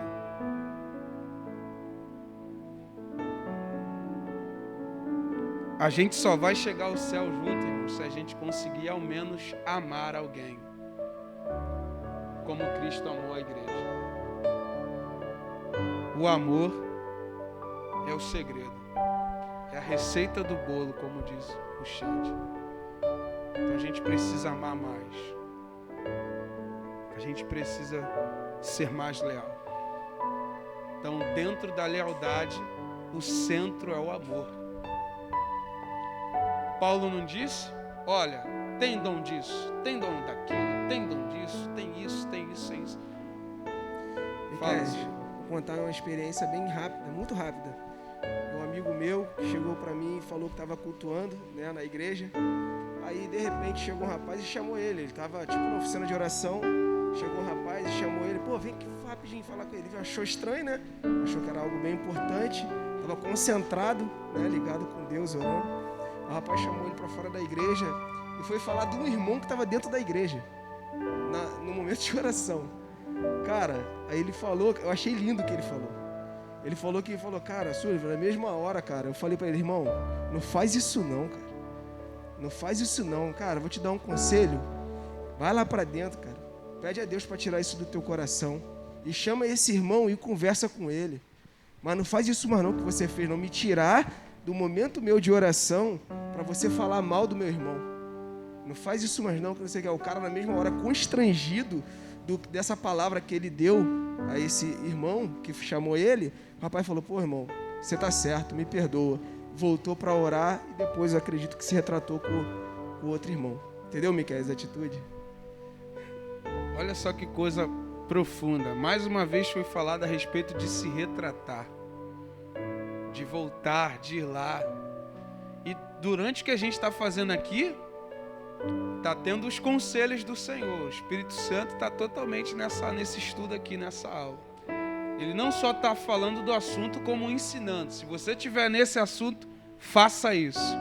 A gente só vai chegar ao céu junto, irmão, se a gente conseguir ao menos amar alguém. Como Cristo amou a igreja. O amor é o segredo. É a receita do bolo, como diz o chat. Então a gente precisa amar mais. A gente precisa ser mais leal. Então, dentro da lealdade, o centro é o amor. Paulo não disse? Olha, tem dom disso, tem dom daquilo, tem dom disso, tem isso, tem isso, tem isso. Fala. Vou contar uma experiência bem rápida, muito rápida. Um amigo meu chegou para mim e falou que estava cultuando, né, na igreja. Aí, de repente, chegou um rapaz e chamou ele. Ele estava, tipo, na oficina de oração. Chegou um rapaz e chamou ele. Pô, vem aqui rapidinho falar com ele. Ele achou estranho, né? Achou que era algo bem importante. Estava concentrado, né, ligado com Deus, orando. O rapaz chamou ele para fora da igreja e foi falar de um irmão que estava dentro da igreja, no momento de oração. Cara, aí ele falou, eu achei lindo o que ele falou. Ele falou, cara, Sullivan, na mesma hora, cara, eu falei para ele, irmão, não faz isso não, cara. Não faz isso não, cara, vou te dar um conselho. Vai lá para dentro, cara. Pede a Deus para tirar isso do teu coração. E chama esse irmão e conversa com ele. Mas não faz isso mais não que você fez, não me tirar do momento meu de oração para você falar mal do meu irmão. Não faz isso mais não, que você quer. O cara na mesma hora constrangido dessa palavra que ele deu a esse irmão que chamou ele, o rapaz falou, pô, irmão, você tá certo, me perdoa. Voltou para orar e depois eu acredito que se retratou com o outro irmão. Entendeu, Miquel, essa atitude? Olha só que coisa profunda. Mais uma vez foi falado a respeito de se retratar, de voltar, de ir lá. E durante o que a gente está fazendo aqui, está tendo os conselhos do Senhor. O Espírito Santo está totalmente nesse estudo aqui, nessa aula. Ele não só está falando do assunto, como ensinando. Se você estiver nesse assunto, faça isso.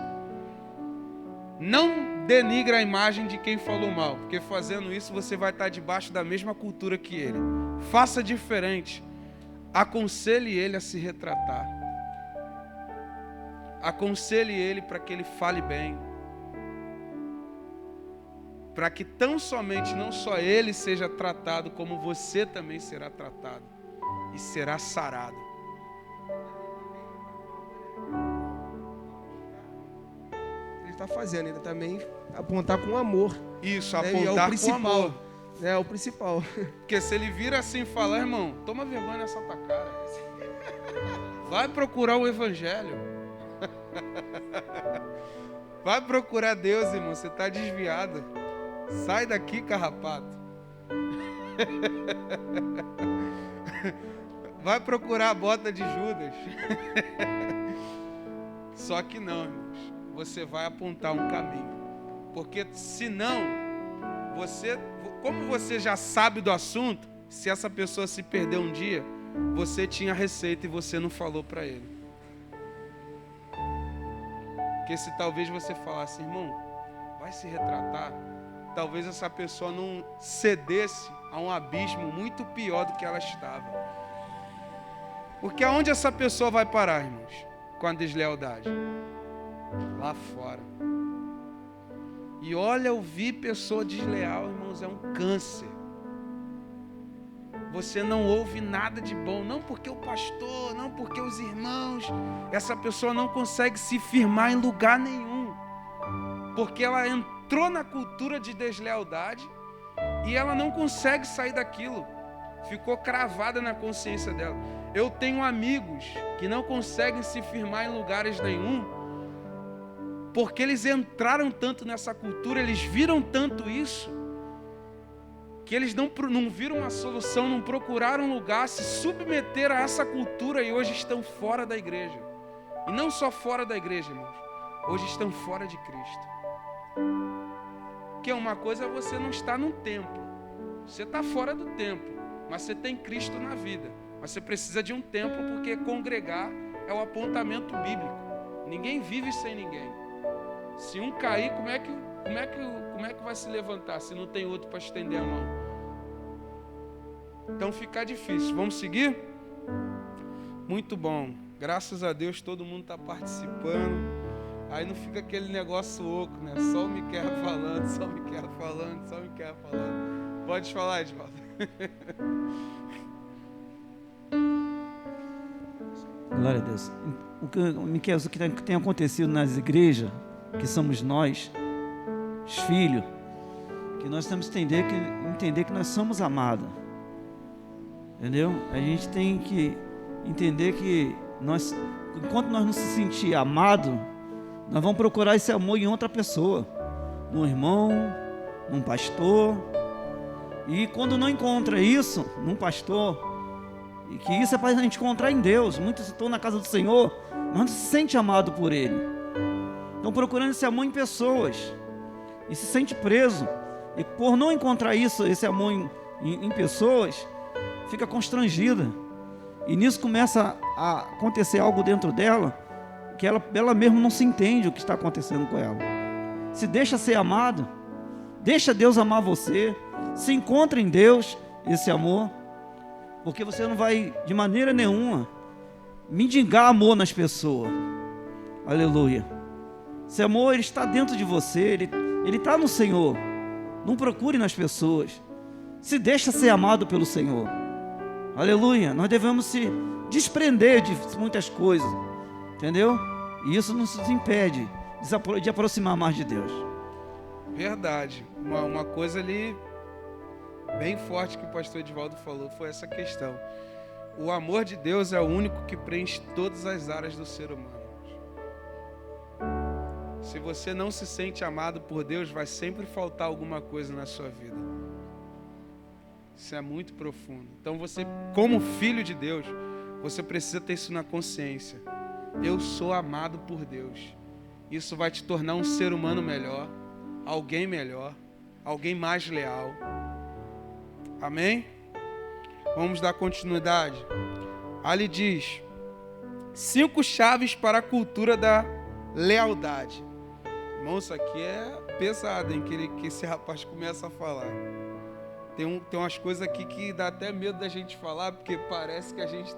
Não denigre a imagem de quem falou mal, porque fazendo isso você vai estar debaixo da mesma cultura que ele. Faça diferente. Aconselhe ele a se retratar. Aconselhe ele para que ele fale bem. Para que tão somente não só ele seja tratado, como você também será tratado e será sarado. Ele está fazendo, ainda também apontar com amor. Isso, né? apontar É o com amor. É o principal. Porque se ele vira assim e falar, irmão, toma vergonha nessa tua cara. Vai procurar o evangelho. Vai procurar Deus, irmão, você está desviado. Sai daqui, carrapato. Vai procurar a bota de Judas. Só que não, irmãos. Você vai apontar um caminho. Porque senão, como você já sabe do assunto, se essa pessoa se perder um dia, você tinha a receita e você não falou para ele. Porque se talvez você falasse, irmão, vai se retratar, talvez essa pessoa não cedesse a um abismo muito pior do que ela estava. Porque aonde essa pessoa vai parar, irmãos, com a deslealdade? Lá fora. E olha, ouvir pessoa desleal, irmãos, é um câncer. Você não ouve nada de bom, não porque o pastor, não porque os irmãos. Essa pessoa não consegue se firmar em lugar nenhum. Porque ela entrou na cultura de deslealdade e ela não consegue sair daquilo. Ficou cravada na consciência dela. Eu tenho amigos que não conseguem se firmar em lugares nenhum, porque eles entraram tanto nessa cultura, eles viram tanto isso, que eles não viram uma solução, não procuraram um lugar, se submeteram a essa cultura e hoje estão fora da igreja. E não só fora da igreja, irmãos, hoje estão fora de Cristo. Porque uma coisa é você não estar num templo, você está fora do templo, mas você tem Cristo na vida. Mas você precisa de um templo, porque congregar é o apontamento bíblico. Ninguém vive sem ninguém. Se um cair, como é que vai se levantar se não tem outro para estender a mão? Então fica difícil. Vamos seguir? Muito bom. Graças a Deus todo mundo está participando. Aí não fica aquele negócio oco, né? Só o Miquel falando, só o Miquel falando, só o Miquel falando. Pode falar, Edvaldo. Glória a Deus. Miquel, o que tem acontecido nas igrejas, que somos nós, os filhos, que nós temos que entender que nós somos amados. Entendeu? A gente tem que entender que enquanto nós não se sentir amado, nós vamos procurar esse amor em outra pessoa, num irmão, num pastor. E quando não encontra isso num pastor, e que isso é para a gente encontrar em Deus. Muitos estão na casa do Senhor, mas não se sente amado por Ele. Estão procurando esse amor em pessoas e se sente preso. E por não encontrar esse amor em pessoas, fica constrangida. E nisso começa a acontecer algo dentro dela, que ela mesma não se entende o que está acontecendo com ela. Se deixa ser amado, deixa Deus amar você, se encontra em Deus esse amor, porque você não vai de maneira nenhuma mendigar amor nas pessoas. Aleluia. Esse amor, ele está dentro de você, ele está no Senhor. Não procure nas pessoas. Se deixa ser amado pelo Senhor. Aleluia. Nós devemos se desprender de muitas coisas, entendeu? E isso nos impede de aproximar mais de Deus. Verdade. Uma coisa ali bem forte que o pastor Edvaldo falou foi essa questão. O amor de Deus é o único que preenche todas as áreas do ser humano. Se você não se sente amado por Deus, vai sempre faltar alguma coisa na sua vida. Isso é muito profundo. Então você, como filho de Deus, você precisa ter isso na consciência. Eu sou amado por Deus. Isso vai te tornar um ser humano melhor, alguém mais leal. Amém? Vamos dar continuidade. Ali diz: 5 chaves para a cultura da lealdade. Irmão, isso aqui é pesado, hein? Que esse rapaz começa a falar. Tem umas coisas aqui que dá até medo da gente falar, porque parece que a gente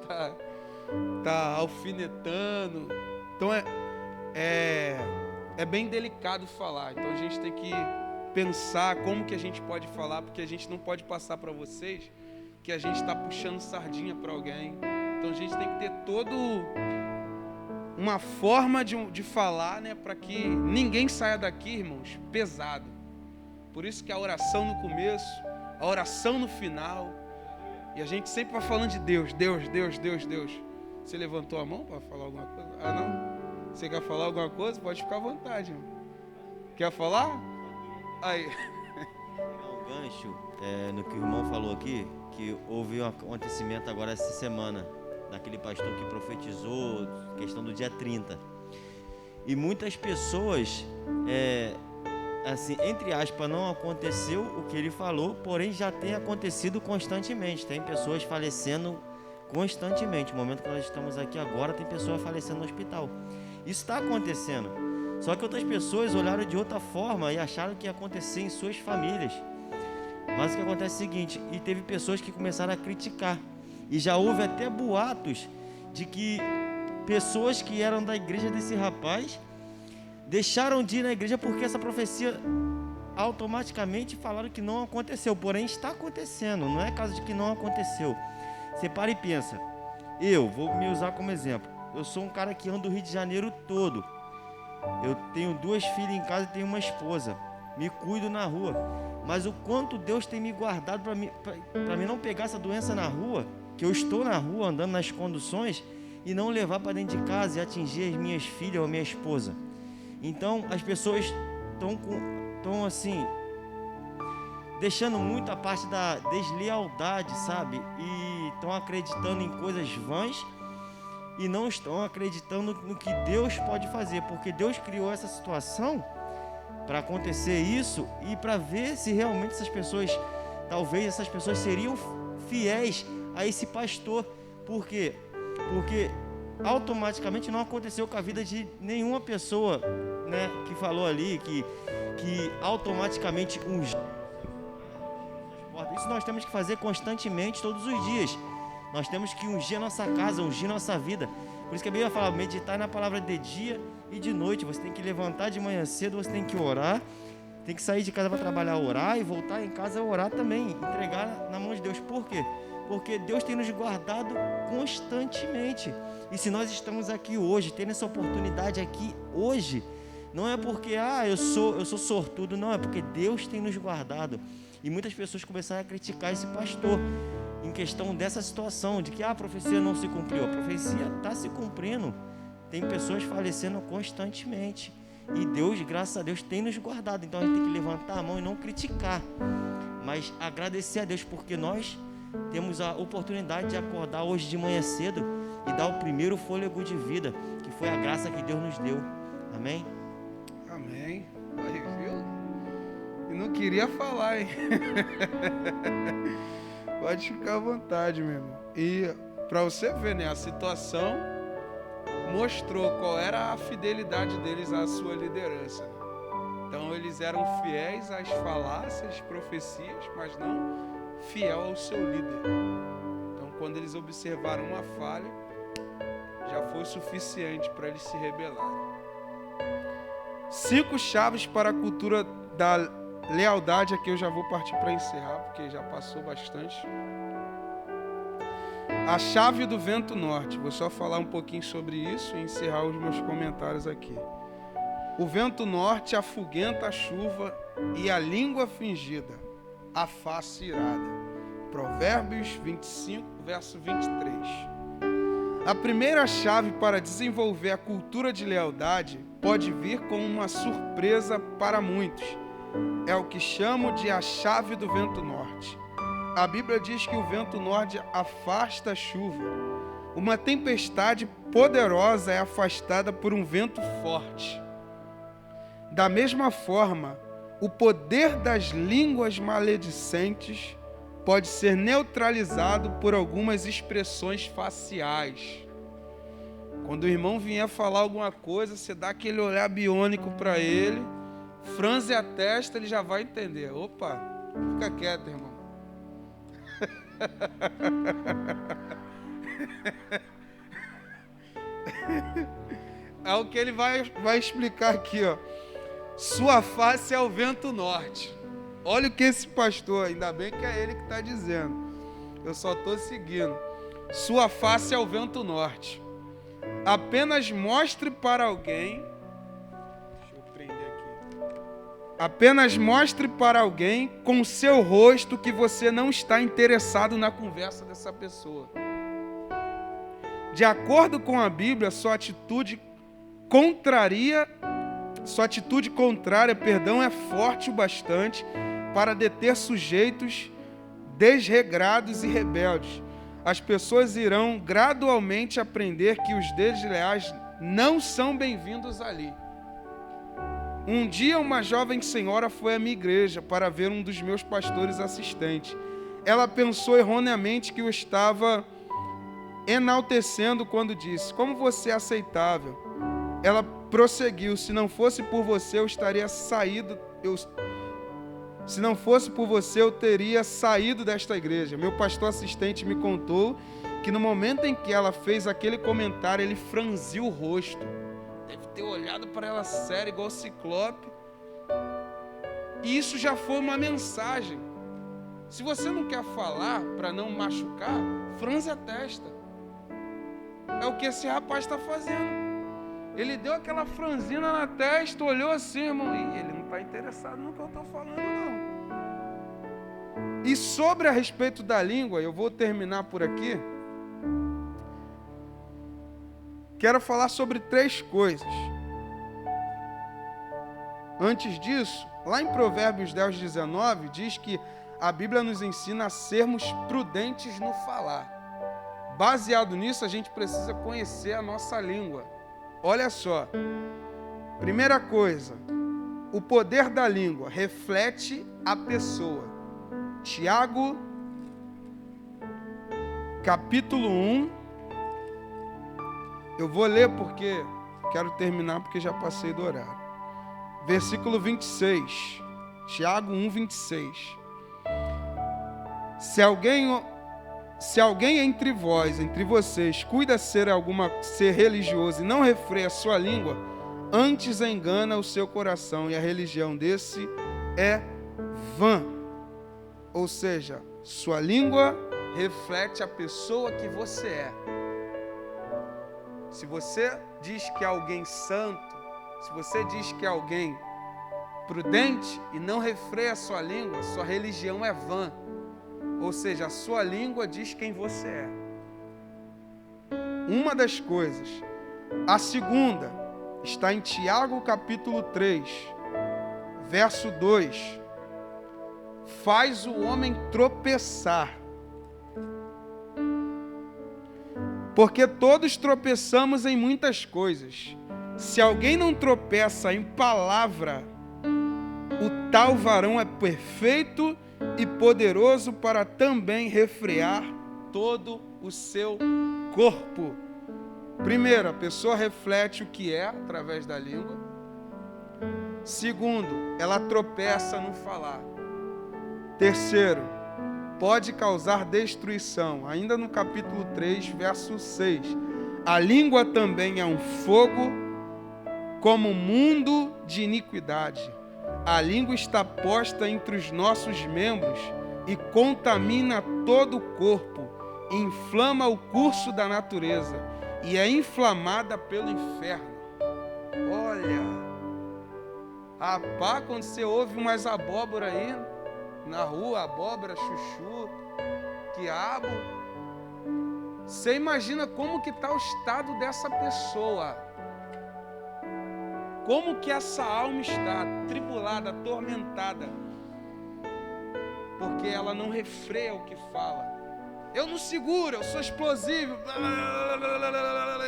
tá alfinetando. Então é bem delicado falar. Então a gente tem que pensar como que a gente pode falar, porque a gente não pode passar para vocês que a gente está puxando sardinha para alguém. Então a gente tem que ter uma forma de falar, né, para que ninguém saia daqui, irmãos, pesado. Por isso que a oração no começo, a oração no final, e a gente sempre vai falando de Deus, Deus, Deus, Deus, Deus. Você levantou a mão para falar alguma coisa? Ah, não? Você quer falar alguma coisa? Pode ficar à vontade, irmão. Quer falar? Aí. Um gancho no que o irmão falou aqui, que houve um acontecimento agora essa semana, daquele pastor que profetizou, questão do dia 30. E muitas pessoas, assim, entre aspas, não aconteceu o que ele falou, porém já tem acontecido constantemente. Tem pessoas falecendo constantemente. No momento que nós estamos aqui agora, tem pessoas falecendo no hospital. Isso está acontecendo. Só que outras pessoas olharam de outra forma e acharam que ia acontecer em suas famílias. Mas o que acontece é o seguinte, e teve pessoas que começaram a criticar. E já houve até boatos de que pessoas que eram da igreja desse rapaz deixaram de ir na igreja porque essa profecia automaticamente falaram que não aconteceu. Porém, está acontecendo, não é caso de que não aconteceu. Você para e pensa. Eu vou me usar como exemplo. Eu sou um cara que anda o Rio de Janeiro todo. Eu tenho 2 filhas em casa e tenho uma esposa. Me cuido na rua. Mas o quanto Deus tem me guardado para mim não pegar essa doença na rua, que eu estou na rua andando nas conduções e não levar para dentro de casa e atingir as minhas filhas ou a minha esposa. Então as pessoas estão assim, deixando muito a parte da deslealdade, sabe? E estão acreditando em coisas vãs e não estão acreditando no que Deus pode fazer, porque Deus criou essa situação para acontecer isso e para ver se realmente essas pessoas, talvez essas pessoas seriam fiéis a esse pastor. Por quê? Porque automaticamente não aconteceu com a vida de nenhuma pessoa, né, que falou ali que automaticamente isso nós temos que fazer constantemente, todos os dias. Nós temos que ungir a nossa casa, ungir a nossa vida. Por isso que a Bíblia fala, meditar na palavra de dia e de noite. Você tem que levantar de manhã cedo, você tem que orar, tem que sair de casa para trabalhar, orar, e voltar em casa orar também, entregar na mão de Deus. Por quê? Porque Deus tem nos guardado constantemente. E se nós estamos aqui hoje, tendo essa oportunidade aqui hoje, não é porque eu sou sortudo, não, é porque Deus tem nos guardado. E muitas pessoas começaram a criticar esse pastor em questão dessa situação, de que a profecia não se cumpriu. A profecia está se cumprindo. Tem pessoas falecendo constantemente. E Deus, graças a Deus, tem nos guardado. Então a gente tem que levantar a mão e não criticar, mas agradecer a Deus, porque nós temos a oportunidade de acordar hoje de manhã cedo e dar o primeiro fôlego de vida, que foi a graça que Deus nos deu. Amém? Amém. Aí, viu? Eu não queria falar, hein? Pode ficar à vontade, meu irmão. E para você ver, né, a situação mostrou qual era a fidelidade deles à sua liderança. Então eles eram fiéis às falácias, profecias, mas não fiel ao seu líder. Então quando eles observaram uma falha, já foi suficiente para eles se rebelarem. 5 chaves para a cultura da lealdade. Aqui eu já vou partir para encerrar, porque já passou bastante. A chave do vento norte. Vou só falar um pouquinho sobre isso e encerrar os meus comentários aqui. O vento norte afugenta a chuva e a língua fingida, a face irada. Provérbios 25, verso 23. A primeira chave para desenvolver a cultura de lealdade pode vir como uma surpresa para muitos. É o que chamo de a chave do vento norte. a Bíblia diz que o vento norte afasta a chuva. Uma tempestade poderosa é afastada por um vento forte. Da mesma forma, o poder das línguas maledicentes pode ser neutralizado por algumas expressões faciais. Quando o irmão vier falar alguma coisa, você dá aquele olhar biônico para ele, franze a testa, ele já vai entender. Opa, fica quieto, irmão. É o que ele vai explicar aqui, ó. Sua face é o vento norte. Olha o que esse pastor, ainda bem que é ele que está dizendo. Eu só estou seguindo. Sua face é o vento norte. Apenas mostre para alguém. Deixa eu prender aqui. Apenas mostre para alguém com seu rosto que você não está interessado na conversa dessa pessoa. De acordo com a Bíblia, sua atitude contrária, é forte o bastante para deter sujeitos desregrados e rebeldes. As pessoas irão gradualmente aprender que os desleais não são bem-vindos ali. Um dia uma jovem senhora foi à minha igreja para ver um dos meus pastores assistentes. Ela pensou erroneamente que eu estava enaltecendo quando disse: como você é aceitável. Ela prosseguiu: se não fosse por você eu teria saído desta igreja. Meu pastor assistente me contou que no momento em que ela fez aquele comentário, ele franziu o rosto. Deve ter olhado para ela séria, igual ciclope. E isso já foi uma mensagem. Se você não quer falar para não machucar, franze a testa. É o que esse rapaz está fazendo. Ele deu aquela franzina na testa, olhou assim, irmão, e ele não está interessado no que eu estou falando, não. E sobre a respeito da língua, eu vou terminar por aqui. Quero falar sobre 3 coisas. Antes disso, lá em Provérbios 10:19, diz que a Bíblia nos ensina a sermos prudentes no falar. Baseado nisso, a gente precisa conhecer a nossa língua. Olha só, primeira coisa, o poder da língua reflete a pessoa. Tiago, capítulo 1, eu vou ler porque quero terminar porque já passei do horário. Versículo 26, Tiago 1, 26. Se alguém entre vós, entre vocês, cuida ser religioso e não refreia a sua língua, antes engana o seu coração, e a religião desse é vã. Ou seja, sua língua reflete a pessoa que você é. Se você diz que é alguém santo, se você diz que é alguém prudente e não refreia a sua língua, sua religião é vã. Ou seja, a sua língua diz quem você é. Uma das coisas. A segunda está em Tiago capítulo 3, verso 2. Faz o homem tropeçar. Porque todos tropeçamos em muitas coisas. Se alguém não tropeça em palavra, o tal varão é perfeito e poderoso para também refrear todo o seu corpo. Primeiro, a pessoa reflete o que é através da língua. Segundo, ela tropeça no falar. Terceiro, pode causar destruição. Ainda no capítulo 3, verso 6. A língua também é um fogo, como um mundo de iniquidade. A língua está posta entre os nossos membros e contamina todo o corpo, inflama o curso da natureza e é inflamada pelo inferno. Olha, rapaz, quando você ouve umas abóbora aí na rua, abóbora, chuchu, quiabo, você imagina como que está o estado dessa pessoa. Como que essa alma está atribulada, atormentada. porque ela não refreia o que fala. Eu não seguro, eu sou explosivo.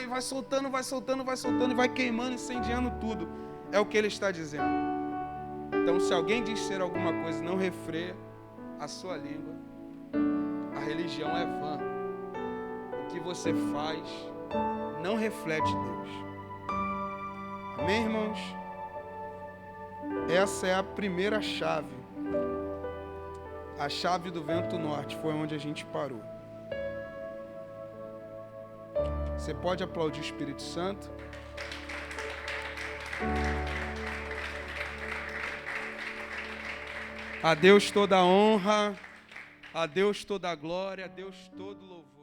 E vai soltando, vai soltando, vai soltando, e vai queimando, incendiando tudo. É o que ele está dizendo. Então, se alguém diz ser alguma coisa, não refreia a sua língua, a religião é vã. O que você faz não reflete Deus. Amém, irmãos? Essa é a primeira chave. A chave do vento norte foi onde a gente parou. Você pode aplaudir o Espírito Santo? A Deus toda a honra, a Deus toda a glória, a Deus todo louvor.